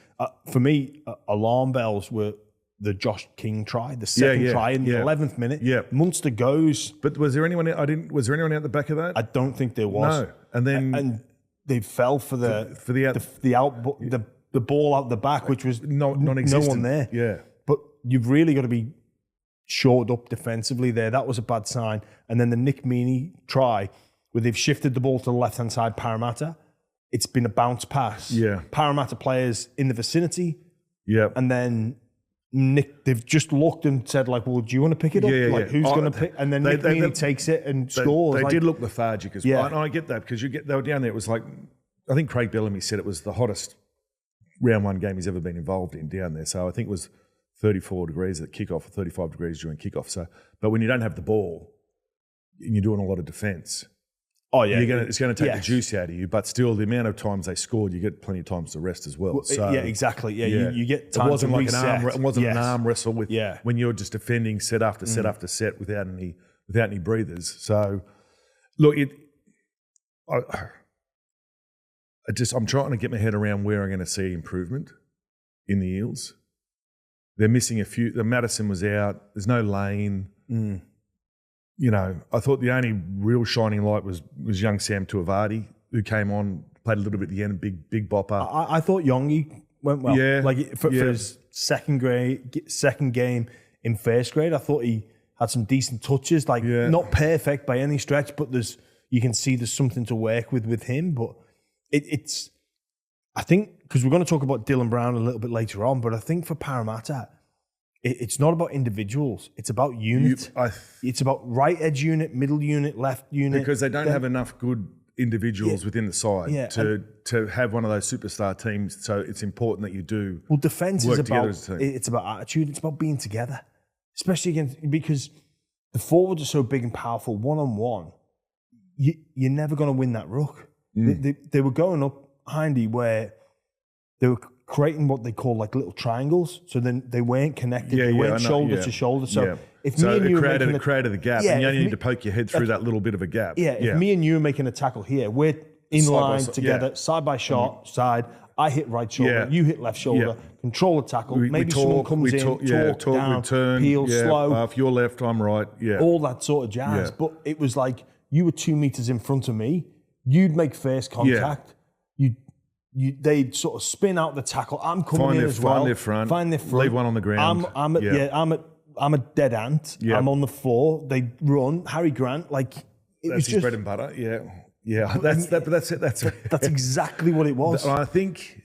for me, alarm bells were the Josh King try, the second try in the 11th minute. Yeah. Munster goes. But was there anyone out the back of that? I don't think there was. No. And then and they fell for the ball out the back, which was non-existent. No one there. Yeah. But you've really got to be shored up defensively there. That was a bad sign. And then the Nick Meaney try, where they've shifted the ball to the left-hand side, Parramatta. It's been a bounce pass. Yeah. Parramatta players in the vicinity. Yeah. And then they've just looked and said, like, well, do you want to pick it up? Who's going to pick? And then Nick Meaney takes it and scores. They did look lethargic as well. And I get that because they were down there. It was like, I think Craig Bellamy said it was the hottest round one game he's ever been involved in down there. So I think it was 34 degrees at kickoff or 35 degrees during kickoff. So, but when you don't have the ball and you're doing a lot of defence, it's going to take the juice out of you. But still, the amount of times they scored, you get plenty of times to rest as well. So, exactly. You get time. It wasn't to like reset. an arm wrestle with when you're just defending set after set after set without any breathers. So, look, I'm trying to get my head around where I'm going to see improvement in the Eels. They're missing a few. The Madison was out. There's no Lane. You know, I thought the only real shining light was young Sam Tuivasa, who came on, played a little bit at the end, big bopper. I thought Yongi went well. Yeah, like for his second game in first grade, I thought he had some decent touches. Like not perfect by any stretch, but you can see there's something to work with him. But it's I think, because we're going to talk about Dylan Brown a little bit later on, but I think for Parramatta, it's not about individuals. It's about unit. It's about right edge unit, middle unit, left unit. Because they don't have enough good individuals within the side to have one of those superstar teams. So it's important that you do. Well, defense is about attitude. It's about being together, especially because the forwards are so big and powerful. 1-on-1, you're never going to win that ruck. They were going up Hindy where they were creating what they call like little triangles. So then they weren't connected. They weren't shoulder to shoulder. So if me and you created the gap, and you only need to poke your head through that little bit of a gap. If me and you are making a tackle here, we're in line together, side by side. I hit right shoulder, you hit left shoulder, control the tackle. Maybe someone comes in, talk down, turn, peel, slow. If you're left, I'm right. All that sort of jazz. But it was like you were 2 meters in front of me. You'd make first contact. They'd sort of spin out the tackle. I'm coming in as well. Find their front. Leave one on the ground. I'm a dead ant. I'm on the floor. They run. Harry Grant, that's his bread and butter. Yeah. That's it. That's exactly what it was. I think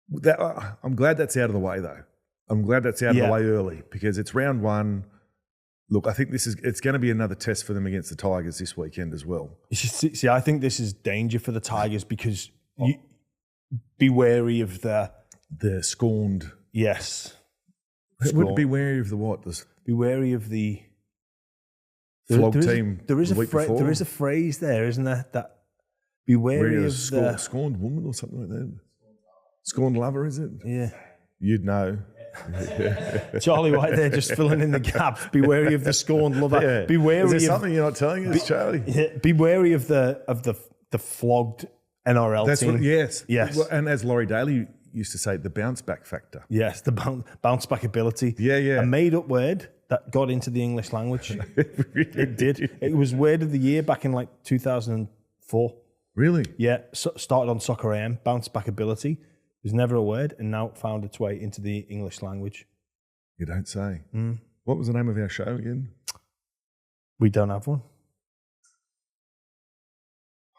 that I'm glad that's out of the way though. I'm glad that's out of the way early because it's round one. Look, I think it's going to be another test for them against the Tigers this weekend as well. See, I think this is danger for the Tigers because be wary of the scorned. Yes. Be wary of the what? Be wary of the flog team. There is a phrase there, isn't there? That be wary of the scorned woman or something like that. Scorned lover, is it? Yeah. You'd know. Charlie White there just filling in the gaps. Be wary of the scorned lover. Yeah. Be wary is there something you're not telling us, Charlie? Be wary of the flogged NRL team. Yes. Well, and as Laurie Daly used to say, the bounce back factor. Yes, the bounce back ability. Yeah. A made up word, that got into the English language. It did. It was Word of the Year back in like 2004. Really? Yeah, started on Soccer AM, bounce back ability. It was never a word, and now it found its way into the English language. You don't say. What was the name of our show again? We don't have one.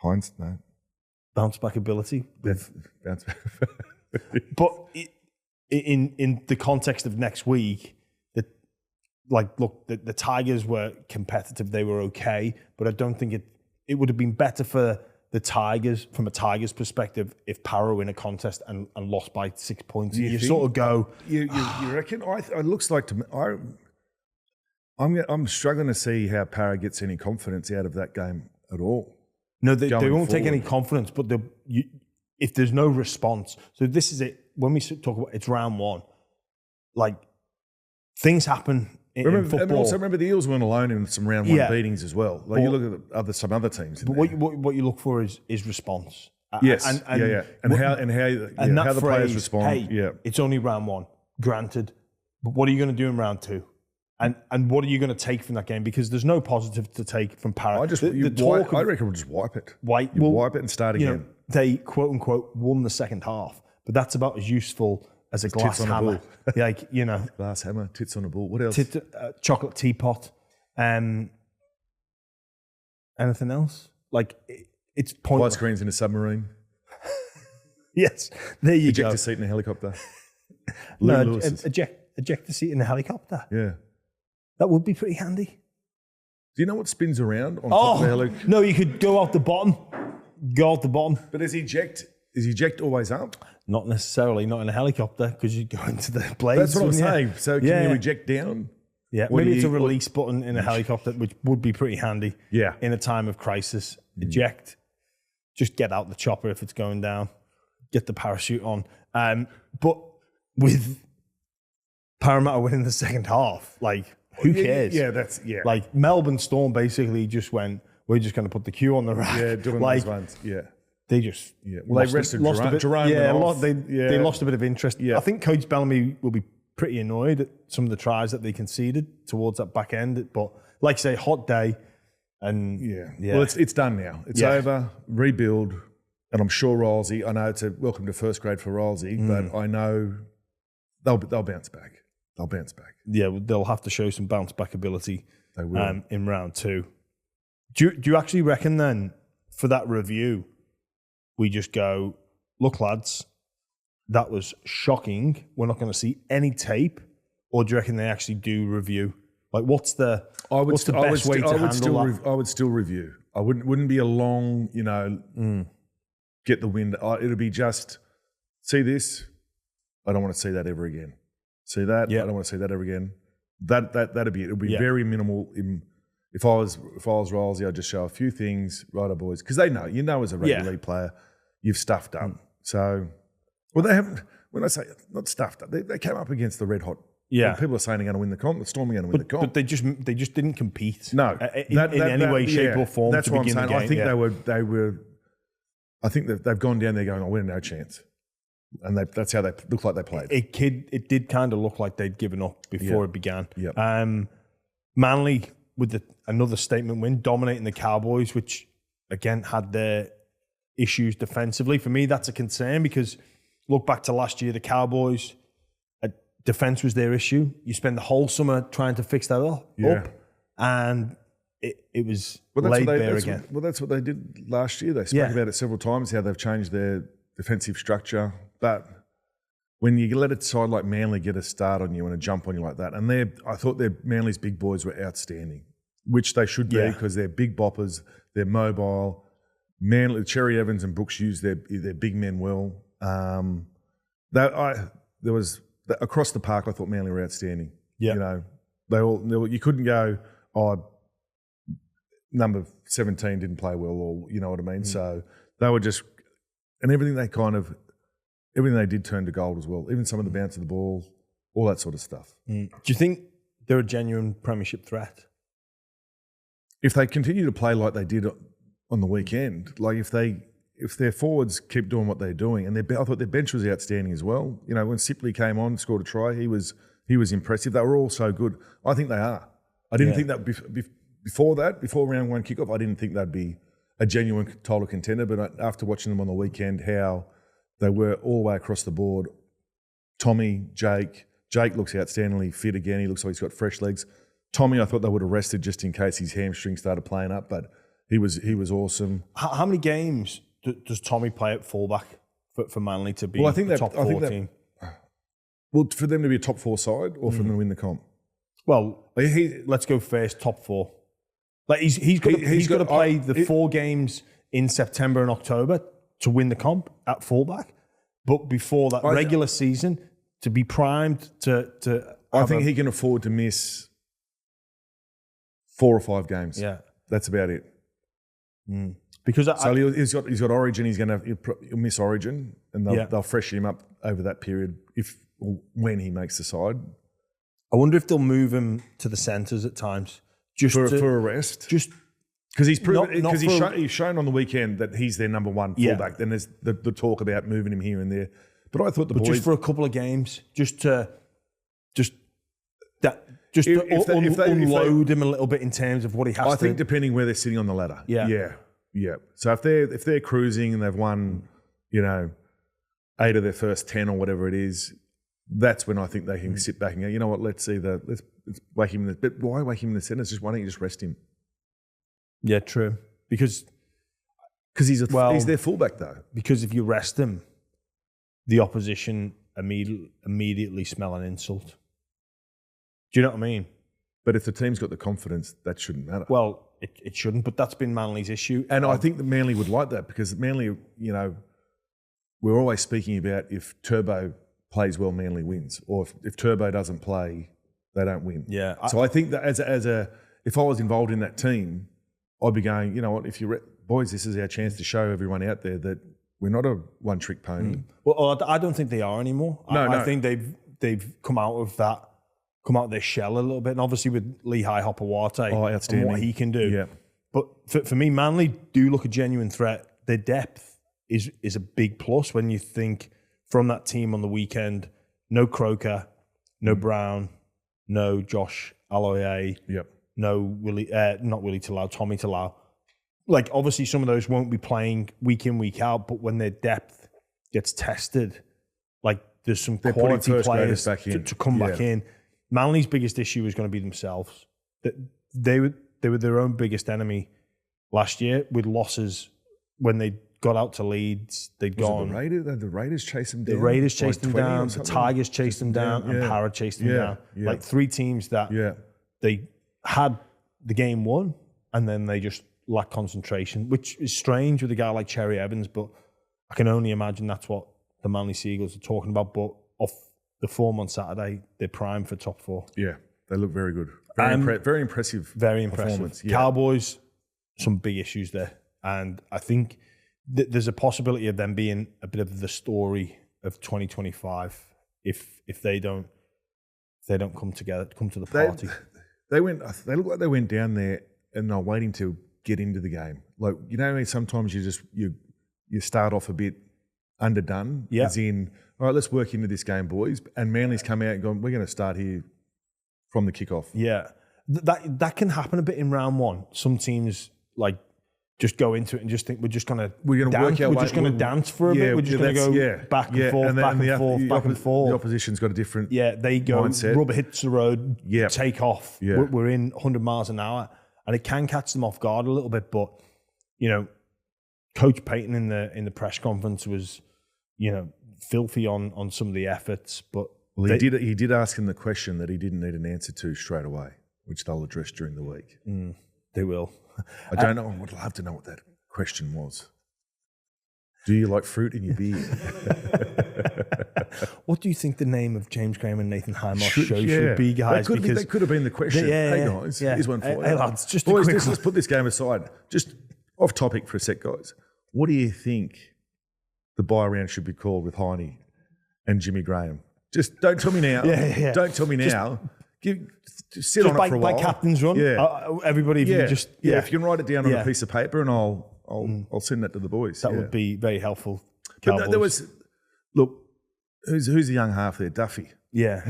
Heinz, no. Bounce back ability. Bounce back. But in the context of next week, the Tigers were competitive. They were okay, but I don't think it would have been better for the Tigers, from a Tigers perspective, if Parra win a contest and lost by 6 points. You sort of go... You reckon? It looks like to me... I'm struggling to see how Parra gets any confidence out of that game at all. No, they won't take any confidence, but if there's no response... So this is it. When we talk about it's round one, like, things happen in football. And also remember, the Eels weren't alone in some round one beatings as well. Like, you look at some other teams. But what you look for is response. Yes, and how the players respond. Hey, it's only round one, granted, but what are you going to do in round two? And what are you going to take from that game? Because there's no positive to take from Parra. I reckon we'll just wipe it. Wipe it and start again. They quote unquote won the second half, but that's about as useful as a glass hammer. Like, glass hammer, tits on a bull. What else? Chocolate teapot. Anything else? Like, it's pointless. White screens in a submarine. Yes, there you go. Eject a seat in a helicopter. Eject the seat in a helicopter. Yeah. That would be pretty handy. Do you know what spins around on top of the helicopter? No, you could go out the bottom. But is eject always up? Not necessarily, not in a helicopter, because you go into the blades. That's what I'm saying. So can you eject down? Yeah, maybe it's a release button in a helicopter, which would be pretty handy. Yeah. In a time of crisis. Eject. Just get out the chopper if it's going down. Get the parachute on. But with Parramatta winning the second half, like, who cares? Yeah. Like, Melbourne Storm basically just went, we're just going to put the queue on the rack. Yeah, doing those ones. Yeah. They just Well, they rested Jerome. They lost a bit of interest. Yeah. I think Coach Bellamy will be pretty annoyed at some of the tries that they conceded towards that back end. But like I say, hot day, and Well, it's done now. It's over. Rebuild, and I'm sure Rolsey. I know it's a welcome to first grade for Rolsey, but I know they'll bounce back. They'll bounce back. Yeah, they'll have to show some bounce back ability. They will in round two. Do you actually reckon then for that review, we just go, look, lads, that was shocking. We're not going to see any tape, or do you reckon they actually do review? Like, what's the best way to handle that? I would still review. I wouldn't be a long, get the wind. It'll be just see this. I don't want to see that ever again. See that? I don't want to see that ever again. That'd be it. It'll be very minimal. If I was Rolsey, I'd just show a few things, righto boys, because they know, as a rugby league player, you've stuffed up. So, well, they haven't. When I say not stuffed up, they came up against the red hot. Yeah, people are saying they're going to win the comp. The Storm are going to win the comp. But they just didn't compete. No, in any way, shape, or form. That's what I'm saying. I think they were. I think that they've gone down there going, we're no chance. And that's how they look like they played. It did kind of look like they'd given up before it began. Yep. Manly with another statement win, dominating the Cowboys, which again had their issues defensively. For me, that's a concern because look back to last year, the Cowboys, defense was their issue. You spend the whole summer trying to fix that up, and it was laid bare again. That's what they did last year. They spoke about it several times, how they've changed their defensive structure. But when you let a side like Manly get a start on you and a jump on you like that, and I thought Manly's big boys were outstanding, which they should be because they're big boppers, they're mobile. Manly, Cherry Evans and Brooks use their big men well. There was across the park. I thought Manly were outstanding. Yeah, you couldn't go, number 17 didn't play well, or you know what I mean. So they were just, and everything they did turned to gold as well. Even some of the bounce of the ball, all that sort of stuff. Do you think they're a genuine premiership threat? If they continue to play like they did on the weekend, like if their forwards keep doing what they're doing, and I thought their bench was outstanding as well. You know, when Sipley came on, scored a try, he was He was impressive. They were all so good. I think they are. I didn't think that before round one kickoff, I didn't think they'd be a genuine title contender. But after watching them on the weekend, how they were all the way across the board. Tommy, Jake looks outstandingly fit again. He looks like he's got fresh legs. Tommy, I thought they would have rested just in case his hamstring started playing up, but he was awesome. How many games does Tommy play at fullback for Manly to be top 4 team? Well, for them to be a top 4 side or for them to win the comp? Well, let's go first, top 4. Like he's got to play the 4 games in September and October to win the comp at fullback. But before that regular season, to be primed to I think he can afford to miss 4 or 5 games. Yeah. That's about it. Because he's got Origin. He'll miss Origin, and they'll freshen him up over that period when he makes the side. I wonder if they'll move him to the centres at times just for a rest. Just because he's shown on the weekend that he's their number 1 fullback. Then there's the talk about moving him here and there. But I thought just for a couple of games, just to unload him a little bit in terms of what he has to. I think depending where they're sitting on the ladder. Yeah. So if they're cruising and they've won, 8 of their first 10 or whatever it is, that's when I think they can sit back and go, you know what, let's whack him in the. But why whack him in the centre? Why don't you just rest him? Yeah, true. Because he's their fullback though. Because if you rest him, the opposition immediately smell an insult. Do you know what I mean? But if the team's got the confidence, that shouldn't matter. Well, it shouldn't, but that's been Manly's issue. And I think that Manly would like that because Manly, we're always speaking about if Turbo plays well, Manly wins. Or if Turbo doesn't play, they don't win. Yeah. So I think that if I was involved in that team, I'd be going, you know what, boys, this is our chance to show everyone out there that we're not a one-trick pony. Well, I don't think they are anymore. No. I think they've come out of their shell a little bit, and obviously with Lehigh Hopewarte and what he can do. Yeah. But for me, Manly do look a genuine threat. Their depth is a big plus when you think from that team on the weekend. No Croker, no Brown, no Josh Aloiai, no not Willie Talau, Tommy Talau. Like obviously some of those won't be playing week in, week out, but when their depth gets tested, like there's some quality players to come back in. Manly's biggest issue is going to be themselves. That they were their own biggest enemy last year with losses when they got out to Leeds. They'd gone. The Raiders chased them down. The Raiders chased them down. The Tigers chased them down, and Parra chased them down. Yeah. Like 3 teams that they had the game won, and then they just lacked concentration, which is strange with a guy like Cherry Evans. But I can only imagine that's what the Manly Seagulls are talking about. But off the form on Saturday, they're primed for top 4. Yeah, they look very good. Very impressive. Very impressive. Performance. Yeah. Cowboys, some big issues there. And I think there's a possibility of them being a bit of the story of 2025 if they don't come together, come to the party. They look like they went down there and they're waiting to get into the game. Like, sometimes you start off a bit underdone, as in, all right, let's work into this game, boys. And Manly's come out and gone, we're going to start here from the kickoff. Yeah. That can happen a bit in round 1. Some teams just go into it and just think we're just going to dance. We're just going to dance for a bit. We're just going to go back and forth, back and forth. The opposition's got a different they go, mindset. Rubber hits the road, take off. Yeah. We're in 100 miles an hour. And it can catch them off guard a little bit. But, Coach Payton in the press conference was, filthy on some of the efforts. But he did ask him the question that he didn't need an answer to straight away, which they'll address during the week. They will. I don't know. I would love to know what that question was. Do you like fruit in your beer? What do you think the name of James Graham and Nathan Hindmarsh should be, guys? That could have been the question. Hey, guys, here's one for you. Hey, lads, just boys, let's put this game aside. Just off topic for a sec, guys. What do you think the bye round should be called with Hindy and Jimmy Graham? Just don't tell me now. Don't tell me now. Sit on it for a while. By captain's run. Everybody, if if you can write it down on a piece of paper, and I'll send that to the boys. That would be very helpful. But there was, look, who's the young half there? Duffy. Yeah,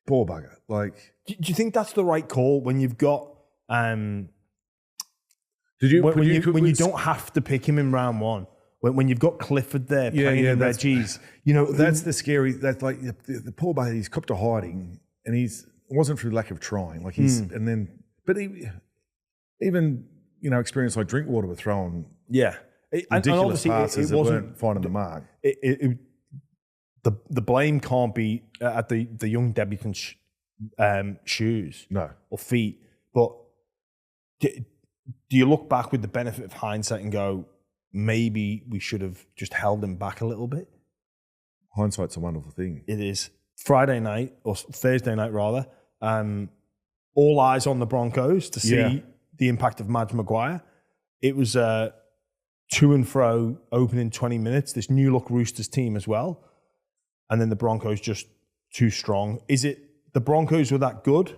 Poor bugger. Like, Do you think that's the right call when you've got did you when you don't have to pick him in round one? When you've got Clifford there playing in veggies, that's the scary. That's like the poor bugger. He's copped to hiding, and it wasn't through lack of trying. Like even experience like Drinkwater were throwing ridiculous passes that weren't finding the mark. The blame can't be at the young debutant's shoes or feet. But do you look back with the benefit of hindsight and go, maybe we should have just held him back a little bit? Hindsight's a wonderful thing. It is. Friday night, or Thursday night rather, all eyes on the Broncos to see the impact of Madge Maguire. It was a to and fro opening 20 minutes, this new look Roosters team as well. And then the Broncos just too strong. Is it the Broncos were that good,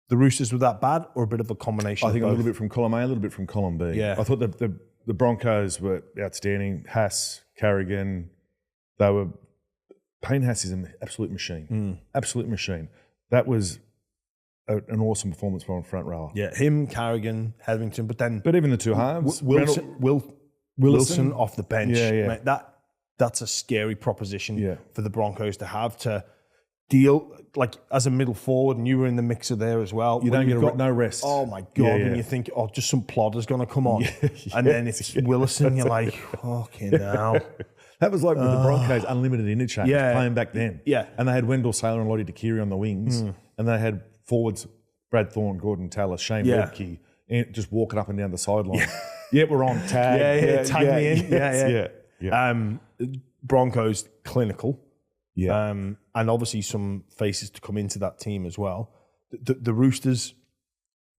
the Roosters were that bad, or a bit of a combination? I think of both? a little bit from column A, a little bit from column B. Yeah. I thought the Broncos were outstanding. Haas, Carrigan, Payne Haas is an absolute machine. Absolute machine. That was an awesome performance from front rower. Yeah, him, Carrigan, Hetherington, but even the two halves. Wilson off the bench. Yeah. Mate, that's a scary proposition for the Broncos to have to deal, like as a middle forward, and you were in the mixer there as well. You don't get no rest. Oh my God. And you think, just some plodder's going to come on. And then it's Willison, you're like, fucking hell. That was like with the Broncos unlimited interchange playing back then. Yeah. And they had Wendell Saylor and Lottie Dakiri on the wings. And they had forwards Brad Thorne, Gordon Tallis, Shane Webke, and just walking up and down the sideline. We're on tag. Tag me in. Broncos clinical. Yeah. And obviously some faces to come into that team as well. The Roosters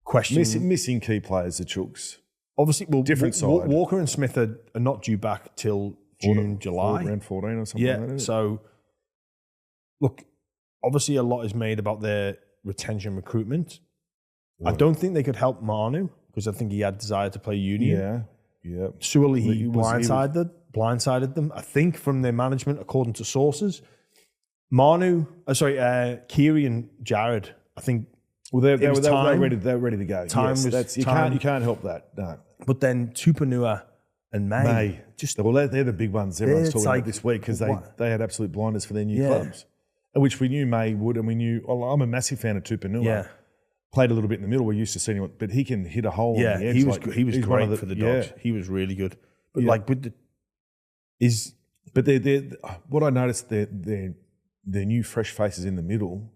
question. Missing key players, the Chooks. Obviously, different side. Walker and Smith are not due back till June, July. Around 14 or something like that. So, look, obviously a lot is made about their retention recruitment. I don't think they could help Manu because I think he had desire to play union. Yeah. Surely he blindsided them. I think from their management, according to sources. Kiri and Jared, I think. Well, they're ready to go. You can't help that. No. But then Tupanua and May. They're the big ones everyone's talking about this week because they had absolute blinders for their new clubs, which we knew May would, and we knew. Well, I'm a massive fan of Tupanua. Yeah. Played a little bit in the middle. We're used to seeing him, but he can hit a hole. Yeah, on the edge. he was great for the Dogs. Yeah. He was really good. But what I noticed, their new fresh faces in the middle,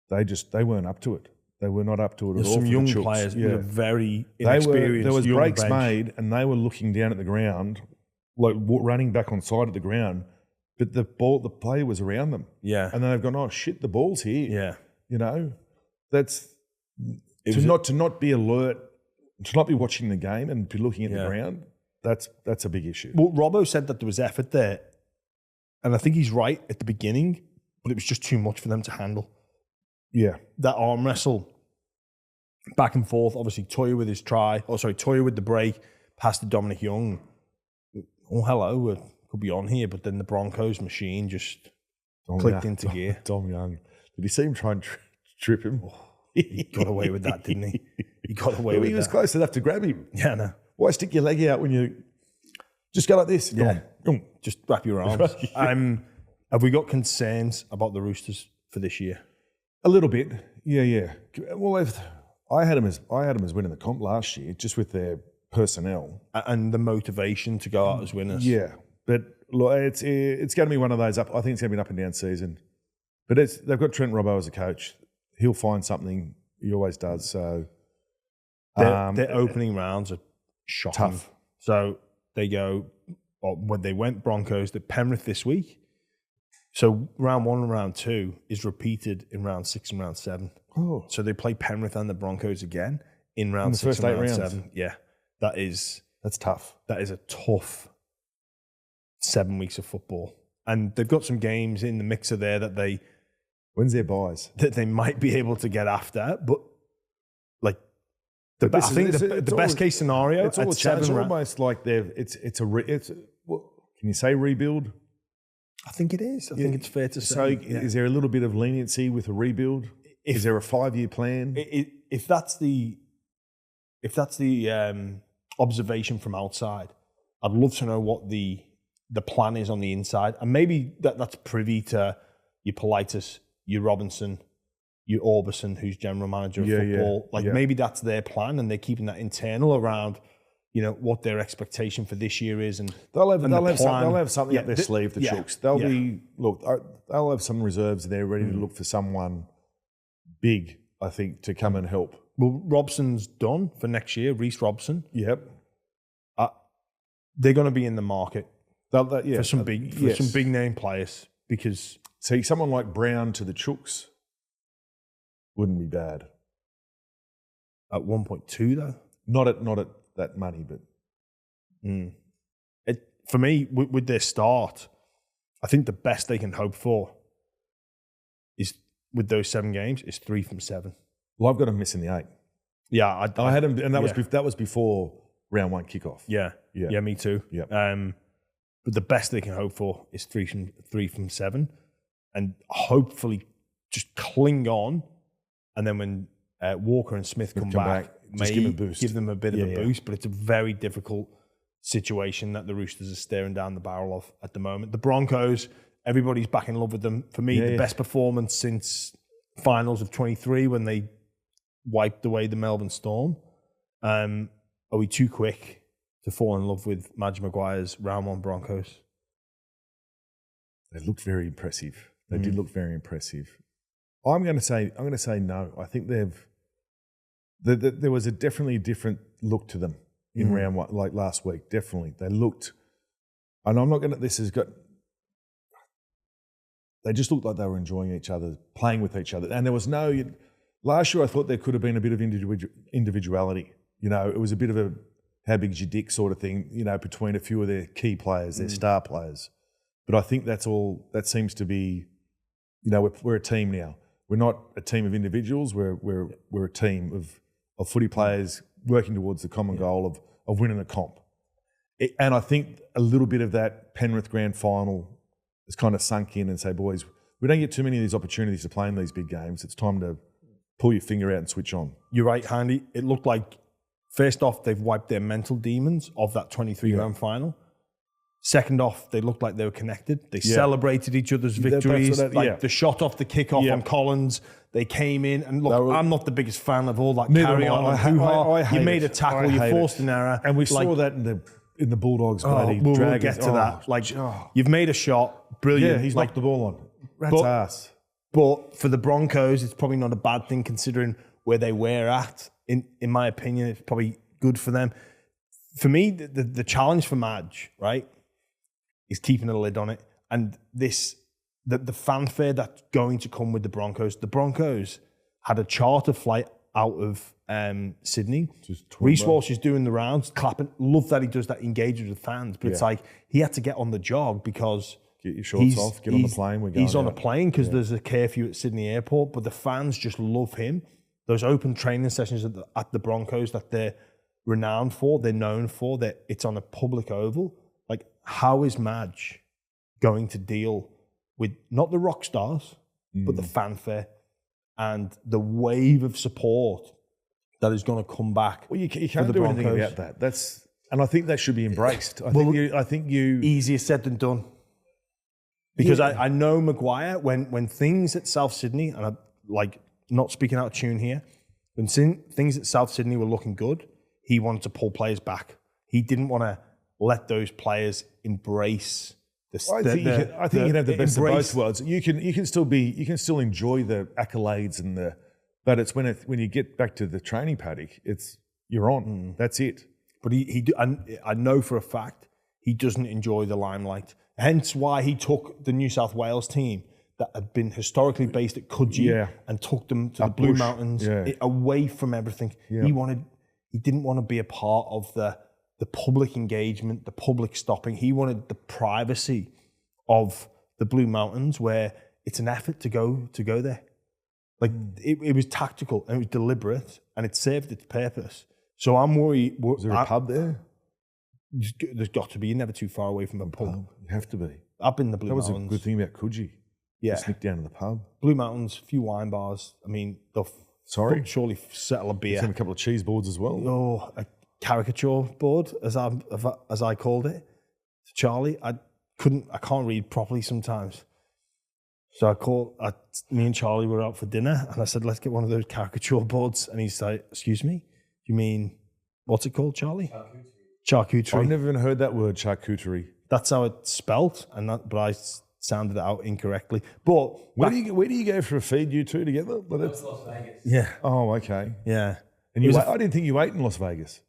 they weren't up to it. They were not up to it at all. Some young players, very inexperienced. There was young breaks bench. made, and they were looking down at the ground, like running back on side of the ground, but the player was around them. Yeah, and then they've gone, oh shit, the ball's here. Yeah, that's to not be alert, to not be watching the game and be looking at the ground. That's a big issue. Well, Robbo said that there was effort there, and I think he's right at the beginning, but it was just too much for them to handle. Yeah. That arm wrestle back and forth, obviously Toya with his Toya with the break, past to Dominic Young. Oh, hello, could be on here, but then the Broncos machine just clicked into gear. Dom Young. Did you see him try and trip him? He got away with that, didn't he? He got away with that. He was close enough to grab him. Yeah, no. Why stick your leg out when you just go like this? Yeah. Just wrap your arms. Have we got concerns about the Roosters for this year? A little bit, yeah. Well, I had them as winning the comp last year, just with their personnel and the motivation to go out as winners. Yeah, but look, it's going to be one of those I think it's going to be an up and down season. But they've got Trent Robbo as a coach. He'll find something. He always does. So their opening rounds are shocking. Tough. So they go when they went Broncos to Penrith this week. So round 1 and round 2 is repeated in round 6 and round 7. Oh. So they play Penrith and the Broncos again in round 6 and round 7. Yeah. That's tough. That is a tough 7 weeks of football. And they've got some games in the mixer there that when's their buys? That they might be able to get after, but the best case scenario it's almost like can you say rebuild? I think it is. I think it's fair to say. So is there a little bit of leniency with a rebuild? Is there a 5-year plan? If that's the observation from outside, I'd love to know what the plan is on the inside, and maybe that's privy to your Politis, your Robinson, your Orbison, who's general manager of football. Maybe that's their plan, and they're keeping that internal around, what their expectation for this year is, and they'll have something up their sleeve. The Chooks, they'll have some reserves there ready to look for someone big, I think, to come and help. Well, Robson's done for next year. Reece Robson. Yep. They're going to be in the market for some big name players, because someone like Brown to the Chooks wouldn't be bad. At 1.2 though. Not at that money, but for me, with their start, I think the best they can hope for is, with those 7 games, is 3 from 7. Well, I've got them missing the 8. Yeah, I had them, and that was before round 1 kickoff. Yeah, me too. Yeah. But the best they can hope for is 3 from 7, and hopefully just cling on. And then when Walker and Smith come back, just give them a bit of a boost. But it's a very difficult situation that the Roosters are staring down the barrel of at the moment. The Broncos, everybody's back in love with them. For me, the best performance since finals of 23, when they wiped away the Melbourne Storm. Are we too quick to fall in love with Madge Maguire's round 1 Broncos? They looked very impressive. They did look very impressive. I'm going to say no. I think there was a definitely different look to them in round 1, like last week. Definitely, they looked, and I'm not going to. They just looked like they were enjoying each other, playing with each other, and there was no. Last year, I thought there could have been a bit of individuality. It was a bit of a how big's your dick sort of thing. Between a few of their key players, their star players. But I think that's all. That seems to be. We're a team now. We're not a team of individuals. We're a team of footy players working towards the common goal of winning a comp. And I think a little bit of that Penrith Grand Final has kind of sunk in and say, boys, we don't get too many of these opportunities to play in these big games. It's time to pull your finger out and switch on. You're right, Handy. It looked like, first off, they've wiped their mental demons of that 23 Grand Final. Second off, they looked like they were connected. They celebrated each other's victories. The shot off the kickoff on Collins, they came in. And look, I'm not the biggest fan of all that carry on. You made a tackle, you forced an error. And we saw that in the Bulldogs. We'll get to that. You've made a shot, brilliant. Yeah, he's knocked the ball on. Rat's ass. But for the Broncos, it's probably not a bad thing considering where they were at. In my opinion, it's probably good for them. For me, the challenge for Madge, right, is keeping a lid on it. And the fanfare that's going to come with the Broncos. The Broncos had a charter flight out of Sydney. Reece Walsh is doing the rounds, clapping. Love that he does that engagement with fans. But it's like he had to get on the jog because get your shorts off, get on the plane. He's on a plane because there's a curfew at Sydney Airport. But the fans just love him. Those open training sessions at the Broncos that they're renowned for, they're known for, that it's on a public oval. Like, how is Madge going to deal with not the rock stars, but the fanfare and the wave of support that is going to come back? Well, you can't do anything about that. And I think that should be embraced. I think you easier said than done. Because I know Maguire, when things at South Sydney, and I like not speaking out of tune here, when things at South Sydney were looking good, he wanted to pull players back. He didn't want to let those players embrace I think you can have the best of both worlds. You can still enjoy the accolades but it's when you get back to the training paddock, you're on. That's it. But I know for a fact he doesn't enjoy the limelight. Hence why he took the New South Wales team that had been historically based at Coogee and took them to the Blue Mountains away from everything. Yeah. He didn't want to be a part of the public engagement, the public stopping. He wanted the privacy of the Blue Mountains, where it's an effort to go there. Like it was tactical and it was deliberate, and it served its purpose. So I'm worried. Is there a pub there? There's got to be. You're never too far away from a pub. You have to be. I've been to Blue That was Mountains. a good thing about Coogee. Yeah. Just sneak down to the pub. Blue Mountains, a few wine bars. I mean, they'll surely settle a beer. Seen a couple of cheese boards as well. Oh, a caricature board, as I called it, to Charlie. I can't read properly sometimes. So me and Charlie were out for dinner, and I said, let's get one of those caricature boards. And he's like, excuse me? You mean, what's it called, Charlie? Charcuterie. I've never even heard that word, charcuterie. That's how it's spelt, but I sounded it out incorrectly. But Where do you go for a feed, you two together? Well, that's Las Vegas. yeah, Oh, okay. yeah. And I didn't think you ate in Las Vegas.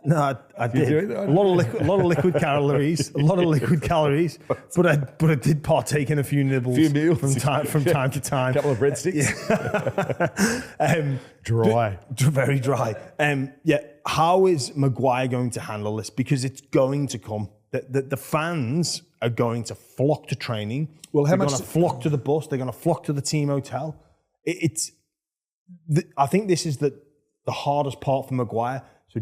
No, I did. you do it? A lot of liquid calories, but I did partake in a few nibbles, Few meals. from time to time. A couple of breadsticks. Dry. Very dry. How is Maguire going to handle this? Because it's going to come. The fans are going to flock to training. Well, they're going to flock to the bus. They're going to flock to the team hotel. I think this is the hardest part for Maguire. So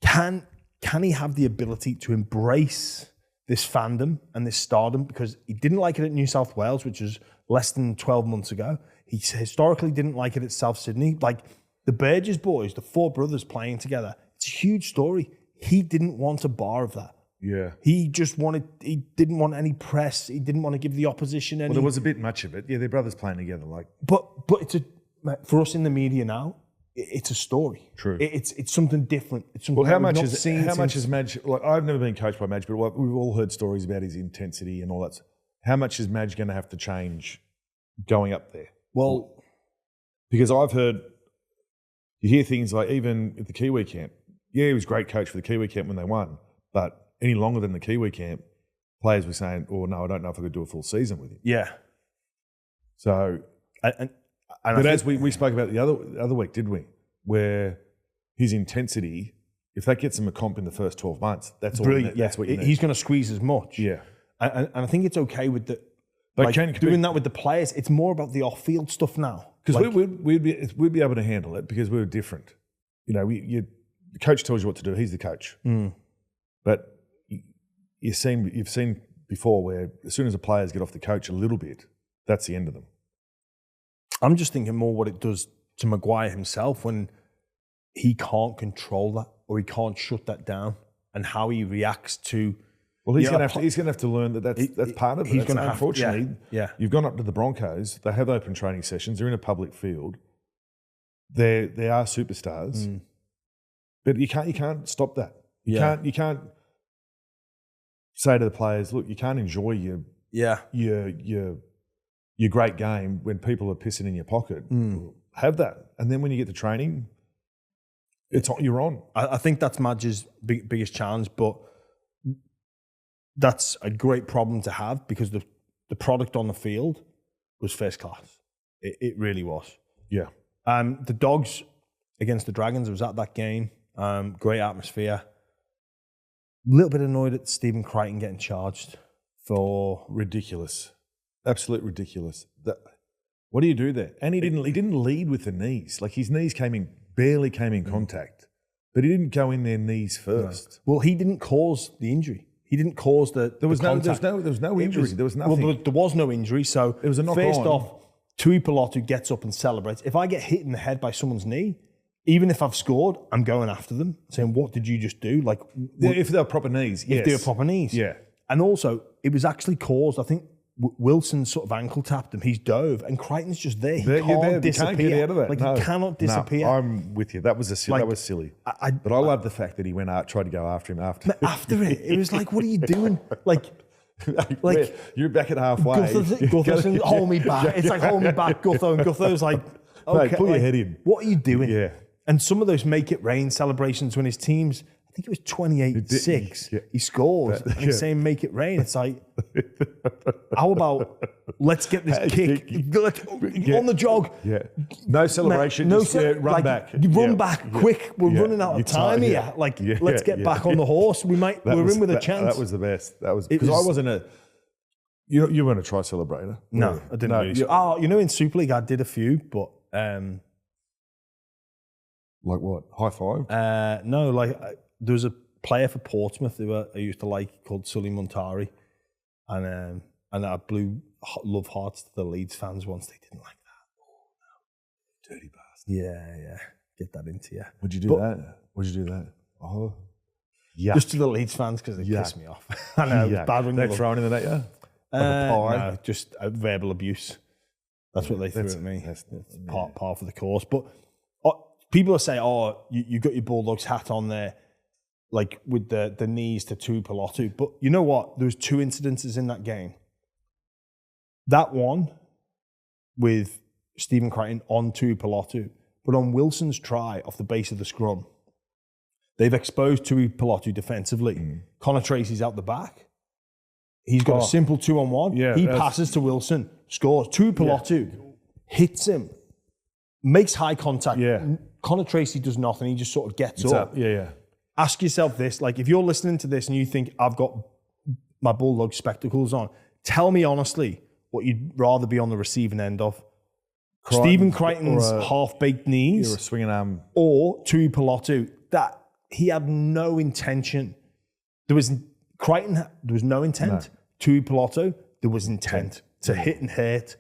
can he have the ability to embrace this fandom and this stardom? Because he didn't like it at New South Wales, which was less than 12 months ago. He historically didn't like it at South Sydney. Like the Burgess boys, the four brothers playing together, it's a huge story. He didn't want a bar of that. Yeah. He didn't want any press. He didn't want to give the opposition any. Well, there was a bit much of it. Yeah, their brothers playing together. But for us in the media now, it's a story. True. It's something different. It's something Well, how that much we've is Madge? Like, I've never been coached by Madge, but we've all heard stories about his intensity and all that. How much is Madge going to have to change going up there? Well, because I've heard, you hear things like even at the Kiwi camp. Yeah, he was a great coach for the Kiwi camp when they won, but any longer than the Kiwi camp, players were saying, "Oh no, I don't know if I could do a full season with him." yeah. So, but as we spoke about the other week, did we? Where his intensity, if that gets him a comp in the first 12 months, that's Brilliant. That's what you need. He's going to squeeze as much. Yeah. And I think it's okay with doing that with the players. It's more about the off-field stuff now. Because we'd be able to handle it because we were different. You know, the coach tells you what to do. He's the coach. But you've seen before where as soon as the players get off the coach a little bit, that's the end of them. I'm just thinking more what it does to Maguire himself when he can't control that or he can't shut that down, and how he reacts to. Well, he's going to have to learn that's part of it. He's going to unfortunately. Yeah. You've gone up to the Broncos. They have open training sessions. They're in a public field. They are superstars, but you can't stop that. You can't say to the players, look, you can't enjoy your great game when people are pissing in your pocket. Have that, and then when you get to training, you're on. I think that's Madge's biggest challenge, but that's a great problem to have because the product on the field was first class. It really was. Yeah. The Dogs against the Dragons, I was at that game. Great atmosphere. A little bit annoyed at Stephen Crichton getting charged for ridiculous. Absolute ridiculous. What do you do there? And he didn't lead with the knees. Like his knees barely came in contact, but he didn't go in their knees first. No. Well, he didn't cause the injury. He didn't cause the contact. There was no injury. There was nothing. Well, there was no injury. So it was a knock first on. off, Tuipolotu gets up and celebrates. If I get hit in the head by someone's knee, even if I've scored, I'm going after them, saying, "What did you just do?" Like, if they're proper knees, if they were proper knees, yeah. And also, it was actually caused. I think Wilson sort of ankle tapped him. He's dove, and Crichton's just there. He can't disappear. Can't get out of that. Like he cannot disappear. No, I'm with you. That was silly. But I love the fact that he went out, tried to go after him after. After it was like, what are you doing? Like you're back at halfway. Gutho, hold me back. It's like hold me back, Gutho, and Gutho's like, okay, mate, pull your head in. What are you doing? Yeah. And some of those make it rain celebrations when his team's, I think it was 28-6. Yeah. He scores and he's saying make it rain. It's like, how about let's get this kick on the jog. Yeah. No celebration. Run back. You run back quick. We're running out of time here. Like, let's get back on the horse. We're in with a chance. That was the best. That was because I wasn't you weren't a try celebrator. No, I didn't really. In Super League I did a few, but like what? High five? No, like there was player for Portsmouth who I used to like called Sully Montari, and I blew love hearts to the Leeds fans once. They didn't like that. Oh, no. Dirty bastard. Yeah. Get that into you. Would you do that? Would you do that? Oh, yeah. Just to the Leeds fans because they piss me off. I know. It's bad when they're you throwing in the net, yeah. no, just verbal abuse. That's what they threw at me. That's par for the course. But people will say, "Oh, you got your Bulldogs hat on there, like with the knees to Ola'kau'atu." But you know what? There was 2 incidences in that game. That one with Stephen Crichton on Ola'kau'atu, but on Wilson's try off the base of the scrum, they've exposed Ola'kau'atu defensively. Connor Tracy's out the back. He's got a simple 2-on-1. Yeah, he passes to Wilson, scores. Ola'kau'atu hits him, makes high contact. Yeah. Connor Tracy does nothing. He just sort of gets up. Yeah. Ask yourself this, like if you're listening to this and you think I've got my Bulldog spectacles on, tell me honestly what you'd rather be on the receiving end of. Stephen Crichton's half-baked knees Or a swinging arm. or Ola'kau'atu, that he had no intention. There was no intent. Ola'kau'atu, there was intent to hit and hurt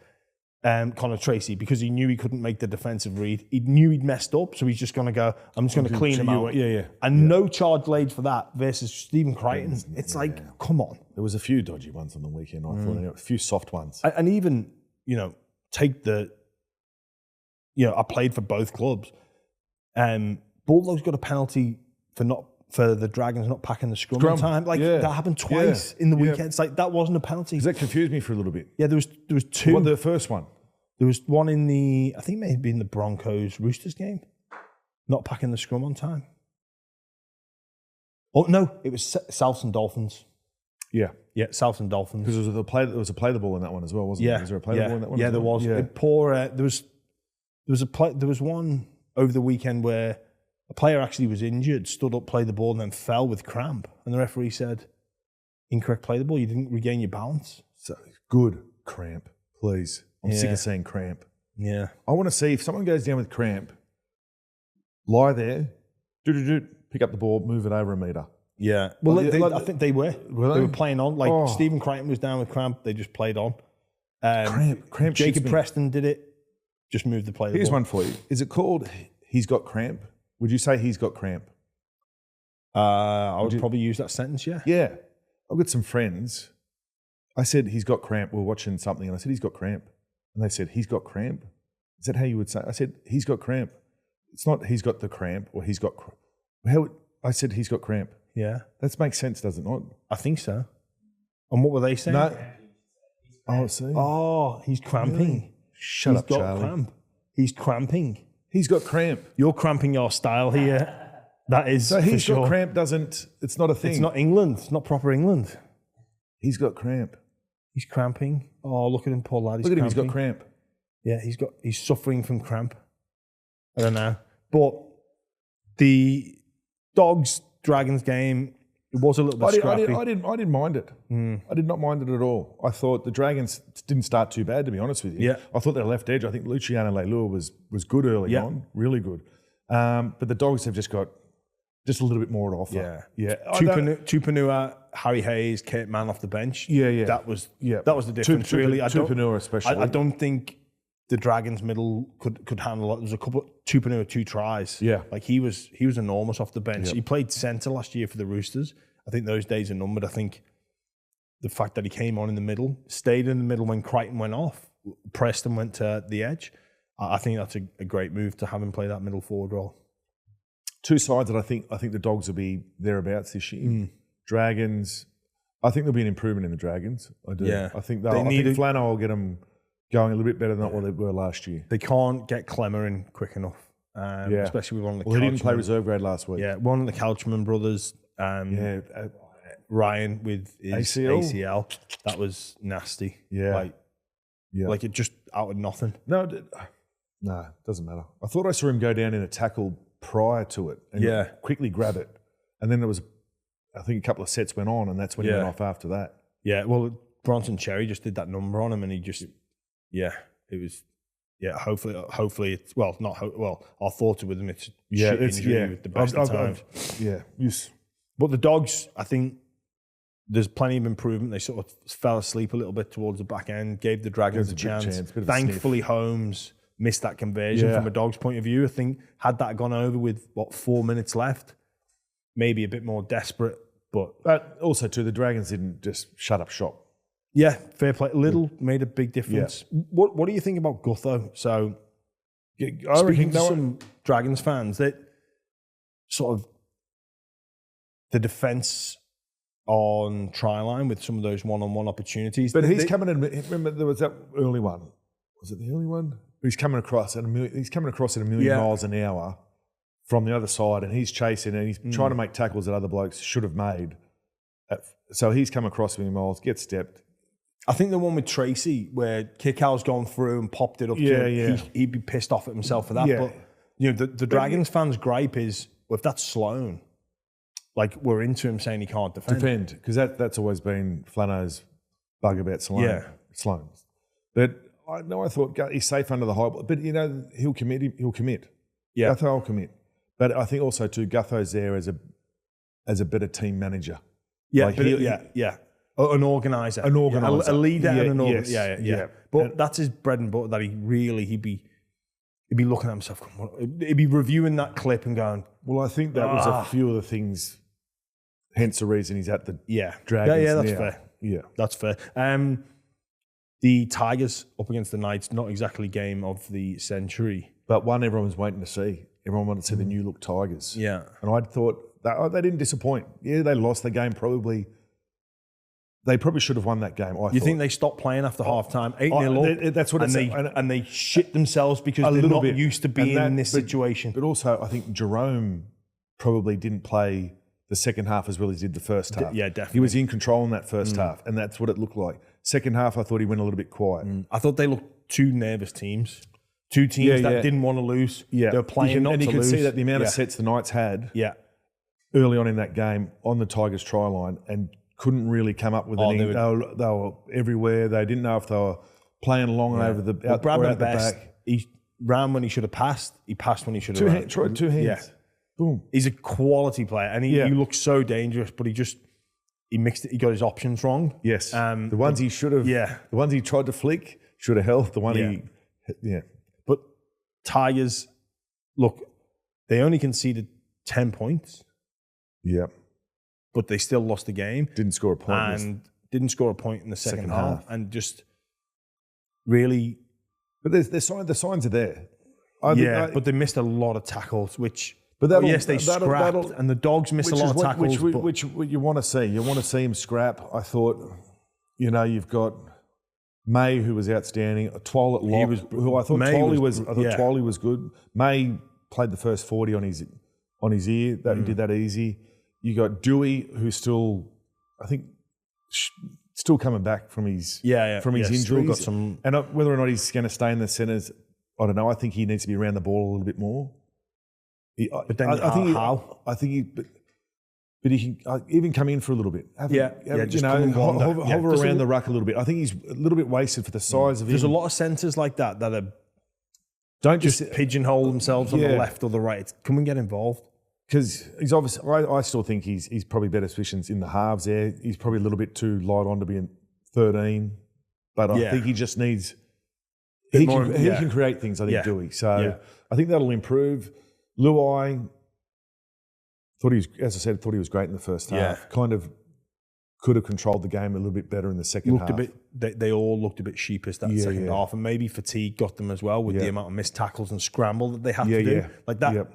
Connor Tracy because he knew he couldn't make the defensive read. He knew he'd messed up, so he's just going to go, I'm just going to clean him out. And no charge laid for that versus Stephen Crichton. It's like, come on. There was a few dodgy ones on the weekend. I thought a few soft ones. And even, take the, I played for both clubs. Bulldogs got a penalty for the Dragons not packing the scrum on time. That happened twice in the weekend. It's like, that wasn't a penalty. Because that confused me for a little bit. Yeah, there was 2. What, the first one? There was one in I think it may have been the Broncos Roosters game, not packing the scrum on time. Oh, no, it was Souths and Dolphins. Yeah. Yeah, Souths and Dolphins. Because there was a play the ball in that one as well, wasn't there? Was there a play the ball in that one? Yeah, there was. Yeah. There was one over the weekend where a player actually was injured, stood up, played the ball, and then fell with cramp. And the referee said, incorrect play the ball, you didn't regain your balance. So good cramp, please. I'm sick of seeing cramp. Yeah. I want to see if someone goes down with cramp, lie there, pick up the ball, move it over a metre. Yeah. Well, I think they were. They were playing on. Stephen Crichton was down with cramp. They just played on. Cramp. Jacob Preston did it. Just moved the play. Here's one for you. Is it called he's got cramp? Would you say he's got cramp? I would probably use that sentence, yeah. Yeah. I've got some friends. I said he's got cramp. We were watching something and I said he's got cramp. And they said, he's got cramp? Is that how you would say it? I said, he's got cramp. It's not he's got the cramp or he's got... I said he's got cramp. Yeah. That makes sense, does it not? I think so. And what were they saying? No. Oh, see. Oh, he's cramping. Really? Shut up, Charlie. He's got cramp. He's cramping. He's got cramp. You're cramping your style here. That is so he's for got sure. Cramp doesn't... It's not a thing. It's not England. It's not proper England. He's got cramp. He's cramping. Oh, look at him, poor lad. Look at him, he's got cramp. Yeah, he's suffering from cramp. I don't know. But the Dragons game, it was a little bit scrappy. I didn't mind it. I did not mind it at all. I thought the Dragons didn't start too bad, to be honest with you. Yeah. I thought their left edge, I think Luciano Leilua was good early on, really good. But the Dogs have just got just a little bit more to offer. Yeah. Tupanua, Harry Hayes, Kate Mann off the bench. Yeah. That was the difference, really. Tupanua especially. I don't think the Dragons middle could handle it. There was a couple, Tupanua 2 tries. Yeah. Like he was enormous off the bench. Yep. He played centre last year for the Roosters. I think those days are numbered. I think the fact that he came on in the middle, stayed in the middle when Crichton went off, Preston went to the edge. I think that's a great move to have him play that middle forward role. 2 sides that I think the Dogs will be thereabouts this year. Dragons, I think there'll be an improvement in the Dragons. I do. Yeah. I think Flano will get them going a little bit better than what they were last year. They can't get Clemmer in quick enough, especially with one of the he didn't play reserve grade last week. Yeah, one of the Couchman brothers, Ryan with his ACL. That was nasty. Yeah. Like it just out of nothing. No, it doesn't matter. I thought I saw him go down in a tackle prior to it and quickly grab it. And then there was, I think a couple of sets went on and that's when he went off after that. Yeah, well, Bronson Cherry just did that number on him and he just, hopefully it's, our thoughts are with him. It's with the best of times. But the Dogs, I think there's plenty of improvement. They sort of fell asleep a little bit towards the back end, gave the Dragons a chance. Thankfully, Holmes missed that conversion from a Dogs point of view. I think had that gone over with, 4 minutes left, maybe a bit more desperate. But also, too, the Dragons didn't just shut up shop. Yeah, fair play. Little made a big difference. Yeah. What do you think about Gutho? So, speaking to some Dragons fans, that sort of the defence on try line with some of those one-on-one opportunities. But he's coming in. Remember, there was that early one. Was it the early one? He's coming across at a million miles an hour from the other side, and he's chasing and he's trying to make tackles that other blokes should have made. So he's come across a million miles, gets stepped. I think the one with Tracy, where Kickout's gone through and popped it up to him, he'd be pissed off at himself for that. Yeah. But the Dragons fans' gripe is, well, if that's Sloan, like we're into him saying he can't defend. Because that's always been Flano's bug about Sloan. Yeah. Sloan. But I thought he's safe under the high ball. But, he'll commit. Yeah. Gutho will commit. But I think also, too, Gutho's there as a better team manager. Yeah, an organizer. A leader and an organizer. Yeah. But that's his bread and butter, that he'd be looking at himself, he'd be reviewing that clip and going, well, I think that was a few of the things, hence the reason he's at the Dragons. Yeah, that's fair. Yeah, that's fair. The Tigers up against the Knights, not exactly game of the century. But one everyone was waiting to see. Everyone wanted to see the new look Tigers. Yeah. And I thought they didn't disappoint. Yeah, they lost the game probably. They probably should have won that game. You think they stopped playing after half time? 8-0 up. That's what it's and they shit themselves because they're not used to being in this situation. But also, I think Jerome probably didn't play the second half as well as he did the first half. Yeah, definitely. He was in control in that first half, and that's what it looked like. Second half, I thought he went a little bit quiet. I thought they looked two nervous teams. Two teams that didn't want to lose. Yeah. They were playing not to lose. And you can see that the amount of sets the Knights had early on in that game on the Tigers' try line and couldn't really come up with anything. They were everywhere. They didn't know if they were playing long and over the back. He ran when he should have passed. He passed when he should have tried two hands. Yeah. Boom. He's a quality player, and he looks so dangerous, but he mixed it. He got his options wrong. Yes. The ones he should have. Yeah. The ones he tried to flick should have held. The one But Tigers, look, they only conceded 10 points. Yeah. But they still lost the game. Didn't score a point. And didn't score a point in the second half. And just really... But the signs are there. But they missed a lot of tackles, which... But they scrapped, and the Dogs missed a lot of tackles. Which you want to see. You want to see him scrap. I thought, you've got May, who was outstanding. Twal at lock, who I thought Twally was good. May played the first 40 on his ear. He did that easy. You got Dewey, who's still, I think, still coming back from his injuries. Still got some... And whether or not he's going to stay in the centres, I don't know. I think he needs to be around the ball a little bit more. But then how? I think he can even come in for a little bit. Just hover around the ruck a little bit. I think he's a little bit wasted for the size of him. There's a lot of centres like that are don't just pigeonhole themselves on the left or the right. Come and get involved. Because he's obviously, I still think he's probably better positions in the halves there. He's probably a little bit too light on to be in 13. But I think he just needs... He can create things, I think, Dewey. So I think that'll improve. Luai, thought he was great in the first half. Kind of could have controlled the game a little bit better in the second half. They all looked a bit sheepish that second half, and maybe fatigue got them as well with the amount of missed tackles and scramble that they had to do. Like that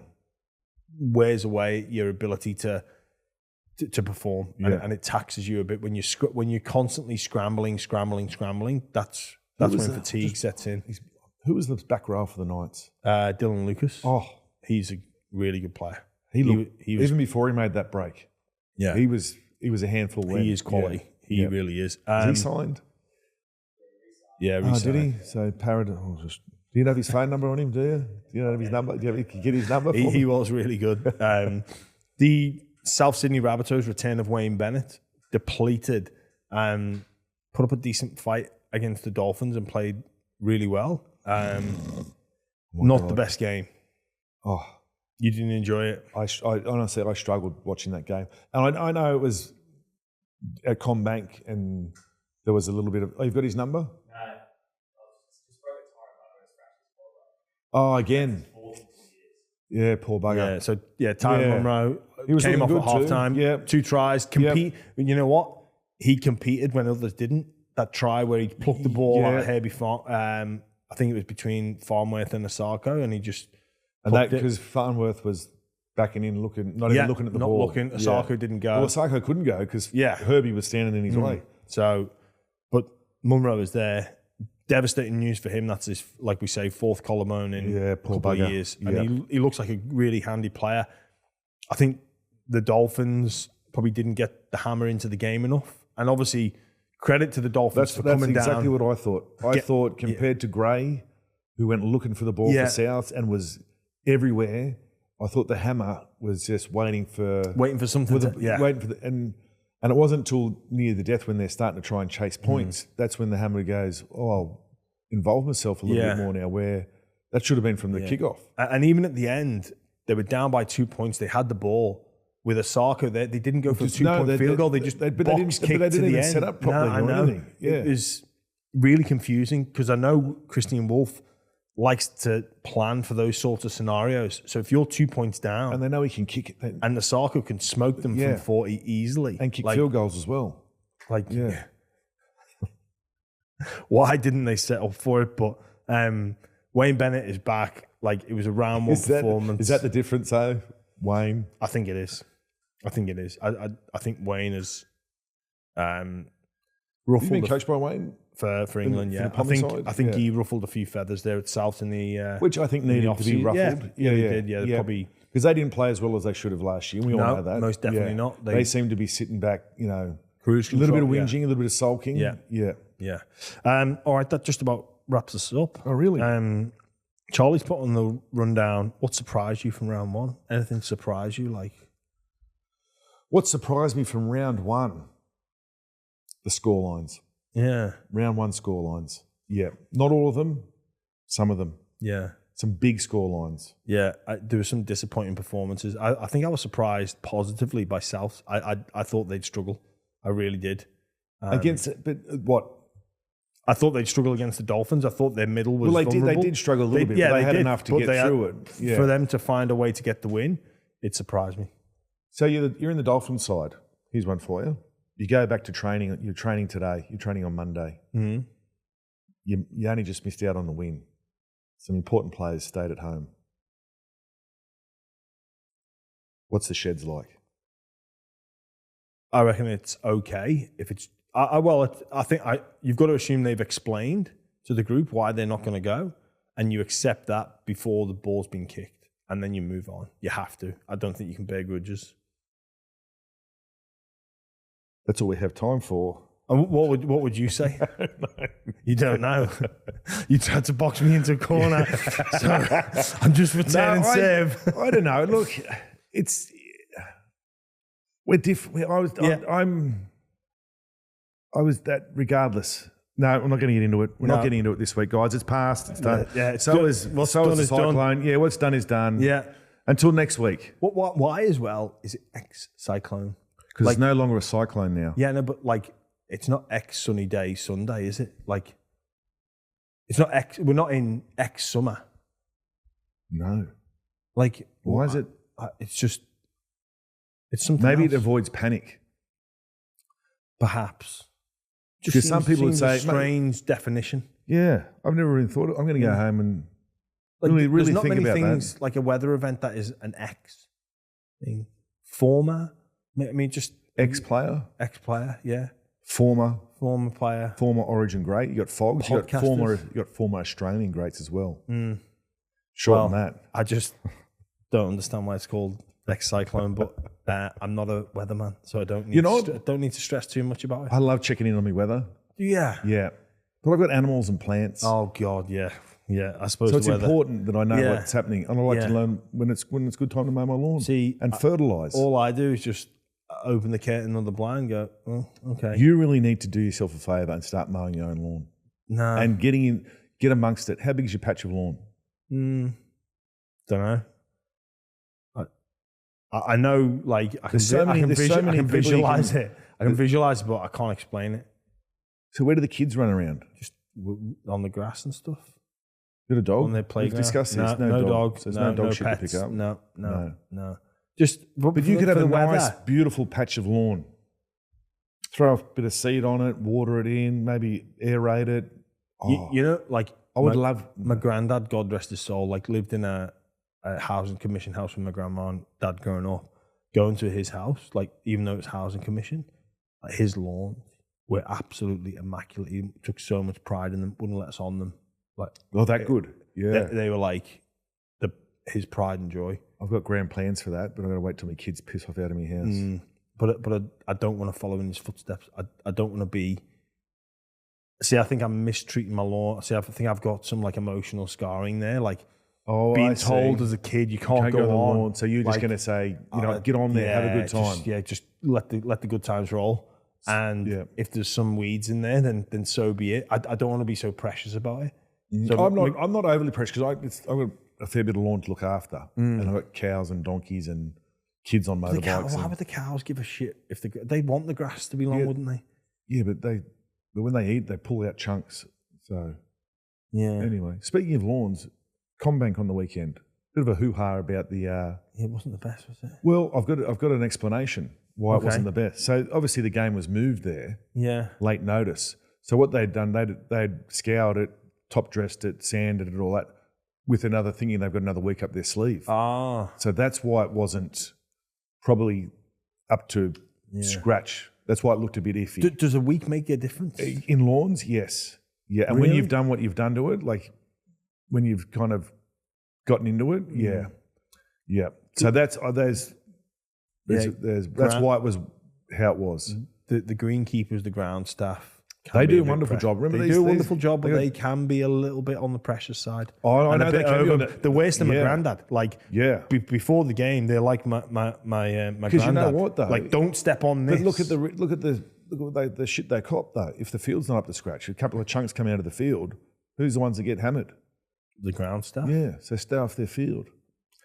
wears away your ability to perform, and it taxes you a bit when you're constantly scrambling. That's when fatigue sets in. Who was the back row for the Knights? Dylan Lucas. Oh, he's a really good player. He was, even before he made that break. Yeah, he was a handful. He is quality. Yeah. He really is. Is he signed? Yeah, re-signed. Did he? So Parra. Do you have his phone number on him? Do you? Do you know his number? Do you get his number? He was really good. The South Sydney Rabbitohs return of Wayne Bennett depleted, put up a decent fight against the Dolphins and played really well. Not the best game. Oh, You didn't enjoy it? I honestly, I struggled watching that game. And I know it was at Combank and there was a little bit of... Oh, you've got his number? No. Oh, again. Yeah, poor bugger. Yeah, so Tyler Monroe He was came off looking at good too. halftime. Yeah. 2 tries. You know what? He competed when others didn't. That try where he plucked the ball out of Herbie Farm. I think it was between Farnworth and Osako, and he just... And that because Farnworth was backing in, not even looking at the ball. Not looking. Osako didn't go. Well, Osako couldn't go because Herbie was standing in his way. So, but Munro is there. Devastating news for him. That's his, like we say, 4th collarbone in a couple of years. And he looks like a really handy player. I think the Dolphins probably didn't get the hammer into the game enough. And obviously, credit to the Dolphins for coming down. That's exactly what I thought. I thought compared to Gray, who went looking for the ball for South and was everywhere, I thought the hammer was just waiting for something. Waiting for and it wasn't until near the death when they're starting to try and chase points. That's when the hammer goes, I'll involve myself a little bit more now, where that should have been from the kickoff. And even at the end, they were down by 2 points. They had the ball with Osako. They didn't go for a 2-point field goal. They just box kicked they didn't to the even end. set up properly or anything. Yeah. It was really confusing because I know Christian Wolf likes to plan for those sorts of scenarios. So if you're 2 points down... And they know he can kick it. And Osako can smoke them from 40 easily. And kick field goals as well. Why didn't they set up for it? But Wayne Bennett is back. It was a round 1 performance. Is that the difference, though, Wayne? I think it is. I think Wayne is ruffled. You've been coached by Wayne? For England, I think he ruffled a few feathers there at South in the... Which I think needed to be ruffled. Yeah, he did. Probably... Because they didn't play as well as they should have last year. We all know that. Most definitely not. They seem to be sitting back, cruise control, a little bit of whinging, a little bit of sulking. Yeah. All right, that just about wraps us up. Oh, really? Charlie's put on the rundown. What surprised you from round 1? Anything surprise you? What surprised me from round 1? The scorelines. Yeah. Round 1 scorelines. Yeah. Not all of them. Some of them. Yeah. Some big scorelines. Yeah. There were some disappointing performances. I think I was surprised positively by South. I thought they'd struggle. I really did. Against it, but what? I thought they'd struggle against the Dolphins. I thought their middle was vulnerable. They did struggle a little bit, but they had enough to get through it. Yeah. For them to find a way to get the win, it surprised me. So you're in the Dolphins side. Here's one for you. You go back to training. You're training today. You're training on Monday. Mm-hmm. You only just missed out on the win. Some important players stayed at home. What's the sheds like? I reckon it's okay if it's. I think you've got to assume they've explained to the group why they're not going to go, and you accept that before the ball's been kicked, and then you move on. You have to. I don't think you can bear grudges. That's all we have time for. And what would you say? No. You don't know. You tried to box me into a corner. So I'm just returning serve. I don't know. Look, we're different. I was that regardless. No, we're not going to get into it. We're not getting into it this week, guys. It's past. It's done. Yeah. So is the cyclone. Done. Yeah, what's done is done. Yeah. Until next week. Why as well is it ex-cyclone? Because it's no longer a cyclone now. Yeah, no, but it's not ex-sunny day Sunday, is it? It's not we're not in ex-summer. No. Why is it? It's something Maybe else. it avoids panic. Perhaps. Because some people would say... a strange definition. Yeah. I've never really thought... I'm going to go home and really there's not think many about things that. like a weather event that is an ex. Former... I mean, just... Ex-player? Ex-player, yeah. Former player. Former Origin great. You got Fogs. You got former Australian greats as well. Short on that. I just don't understand why it's called ex-cyclone, but I'm not a weatherman, so I don't need to stress too much about it. I love checking in on my weather. Yeah. Yeah. But I've got animals and plants. Oh, God, yeah. Yeah, I suppose so it's important that I know what's happening. And I like to learn when it's good time to mow my lawn and fertilise. All I do is just open the curtain on the blind and go, oh, okay. You really need to do yourself a favour and start mowing your own lawn. No. And get amongst it. How big is your patch of lawn? Don't know. I know, like, I can visualize it. I can visualize it, but I can't explain it. So where do the kids run around? Just on the grass and stuff. Got a dog? On their playground. We've discussed this. No dog. So there's no dog shit pets. to pick up. No. Just, but you could have a nice, weather. beautiful patch of lawn. Throw a bit of seed on it, water it in, maybe aerate it. Oh, you know, like, I would love... My granddad, God rest his soul, like, lived in a housing commission house with my grandma and dad growing up. Going to his house, like, even though it's housing commission, like, his lawns were absolutely immaculate. He took so much pride in them, wouldn't let us on them. Like, oh, that good. Yeah. They were like his pride and joy. I've got grand plans for that, but I've got to wait till my kids piss off out of my house. But I don't want to follow in his footsteps. I don't want to be... See, I think I'm mistreating my lawn. See, I think I've got some, like, emotional scarring there. Like, being told as a kid you can't go on the on. lawn. So you're just going to say, get on there, have a good time. Just let the good times roll. And if there's some weeds in there, then so be it. I don't want to be so precious about it. So I'm not overly precious because I've got a fair bit of lawn to look after, and I've got cows and donkeys and kids on motorbikes. Why would the cows give a shit if they want the grass to be long, wouldn't they? Yeah, but when they eat, they pull out chunks. So anyway, speaking of lawns, Combank on the weekend. Bit of a hoo-ha about the... it wasn't the best, was it? Well, I've got an explanation why it wasn't the best. So obviously the game was moved there. Yeah. Late notice. So what they'd done, they'd scoured it, top dressed it, sanded it, all that, with another thinking they've got another week up their sleeve. Ah. So that's why it wasn't probably up to scratch. That's why it looked a bit iffy. Does a week make a difference? In lawns, yes. Yeah, and when you've done what you've done to it, like when you've kind of gotten into it, yeah. So that's why it was how it was. The greenkeepers, the ground staff, they do a wonderful job. Remember, they do a wonderful job, but they can be a little bit on the pressure side. Oh, I know they can be. The worst of my granddad. Like, before the game, they're like my granddad. Because you know what, though, like, don't step on this. But look at the shit they cop though. If the field's not up to scratch, a couple of chunks come out of the field. Who's the ones that get hammered? The ground staff. Yeah, so stay off their field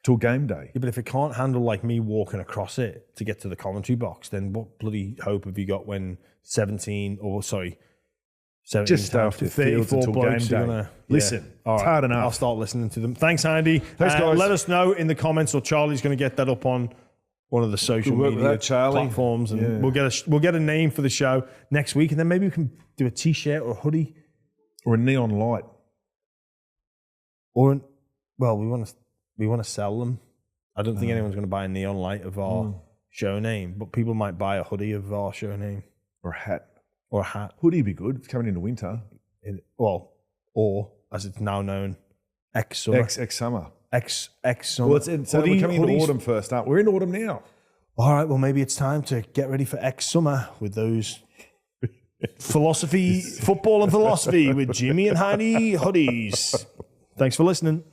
till game day. Yeah, but if it can't handle, like, me walking across it to get to the commentary box, then what bloody hope have you got when 17 just stay off the field until game day. Listen, it's hard enough. I'll start listening to them. Thanks, Andy. Thanks, guys. Let us know in the comments, or Charlie's going to get that up on one of the social media platforms, and we'll get a name for the show next week, and then maybe we can do a t-shirt or a hoodie or a neon light. We want to sell them. I don't think anyone's going to buy a neon light of our show name, but people might buy a hoodie of our show name or a hat. Hoodie would be good. It's coming into winter. Or as it's now known, X-summer. X-summer. X-summer. Well, we're coming into autumn first, aren't we? We're in autumn now. All right, well, maybe it's time to get ready for X-summer with those football and philosophy with Jimmy and Hindy hoodies. Thanks for listening.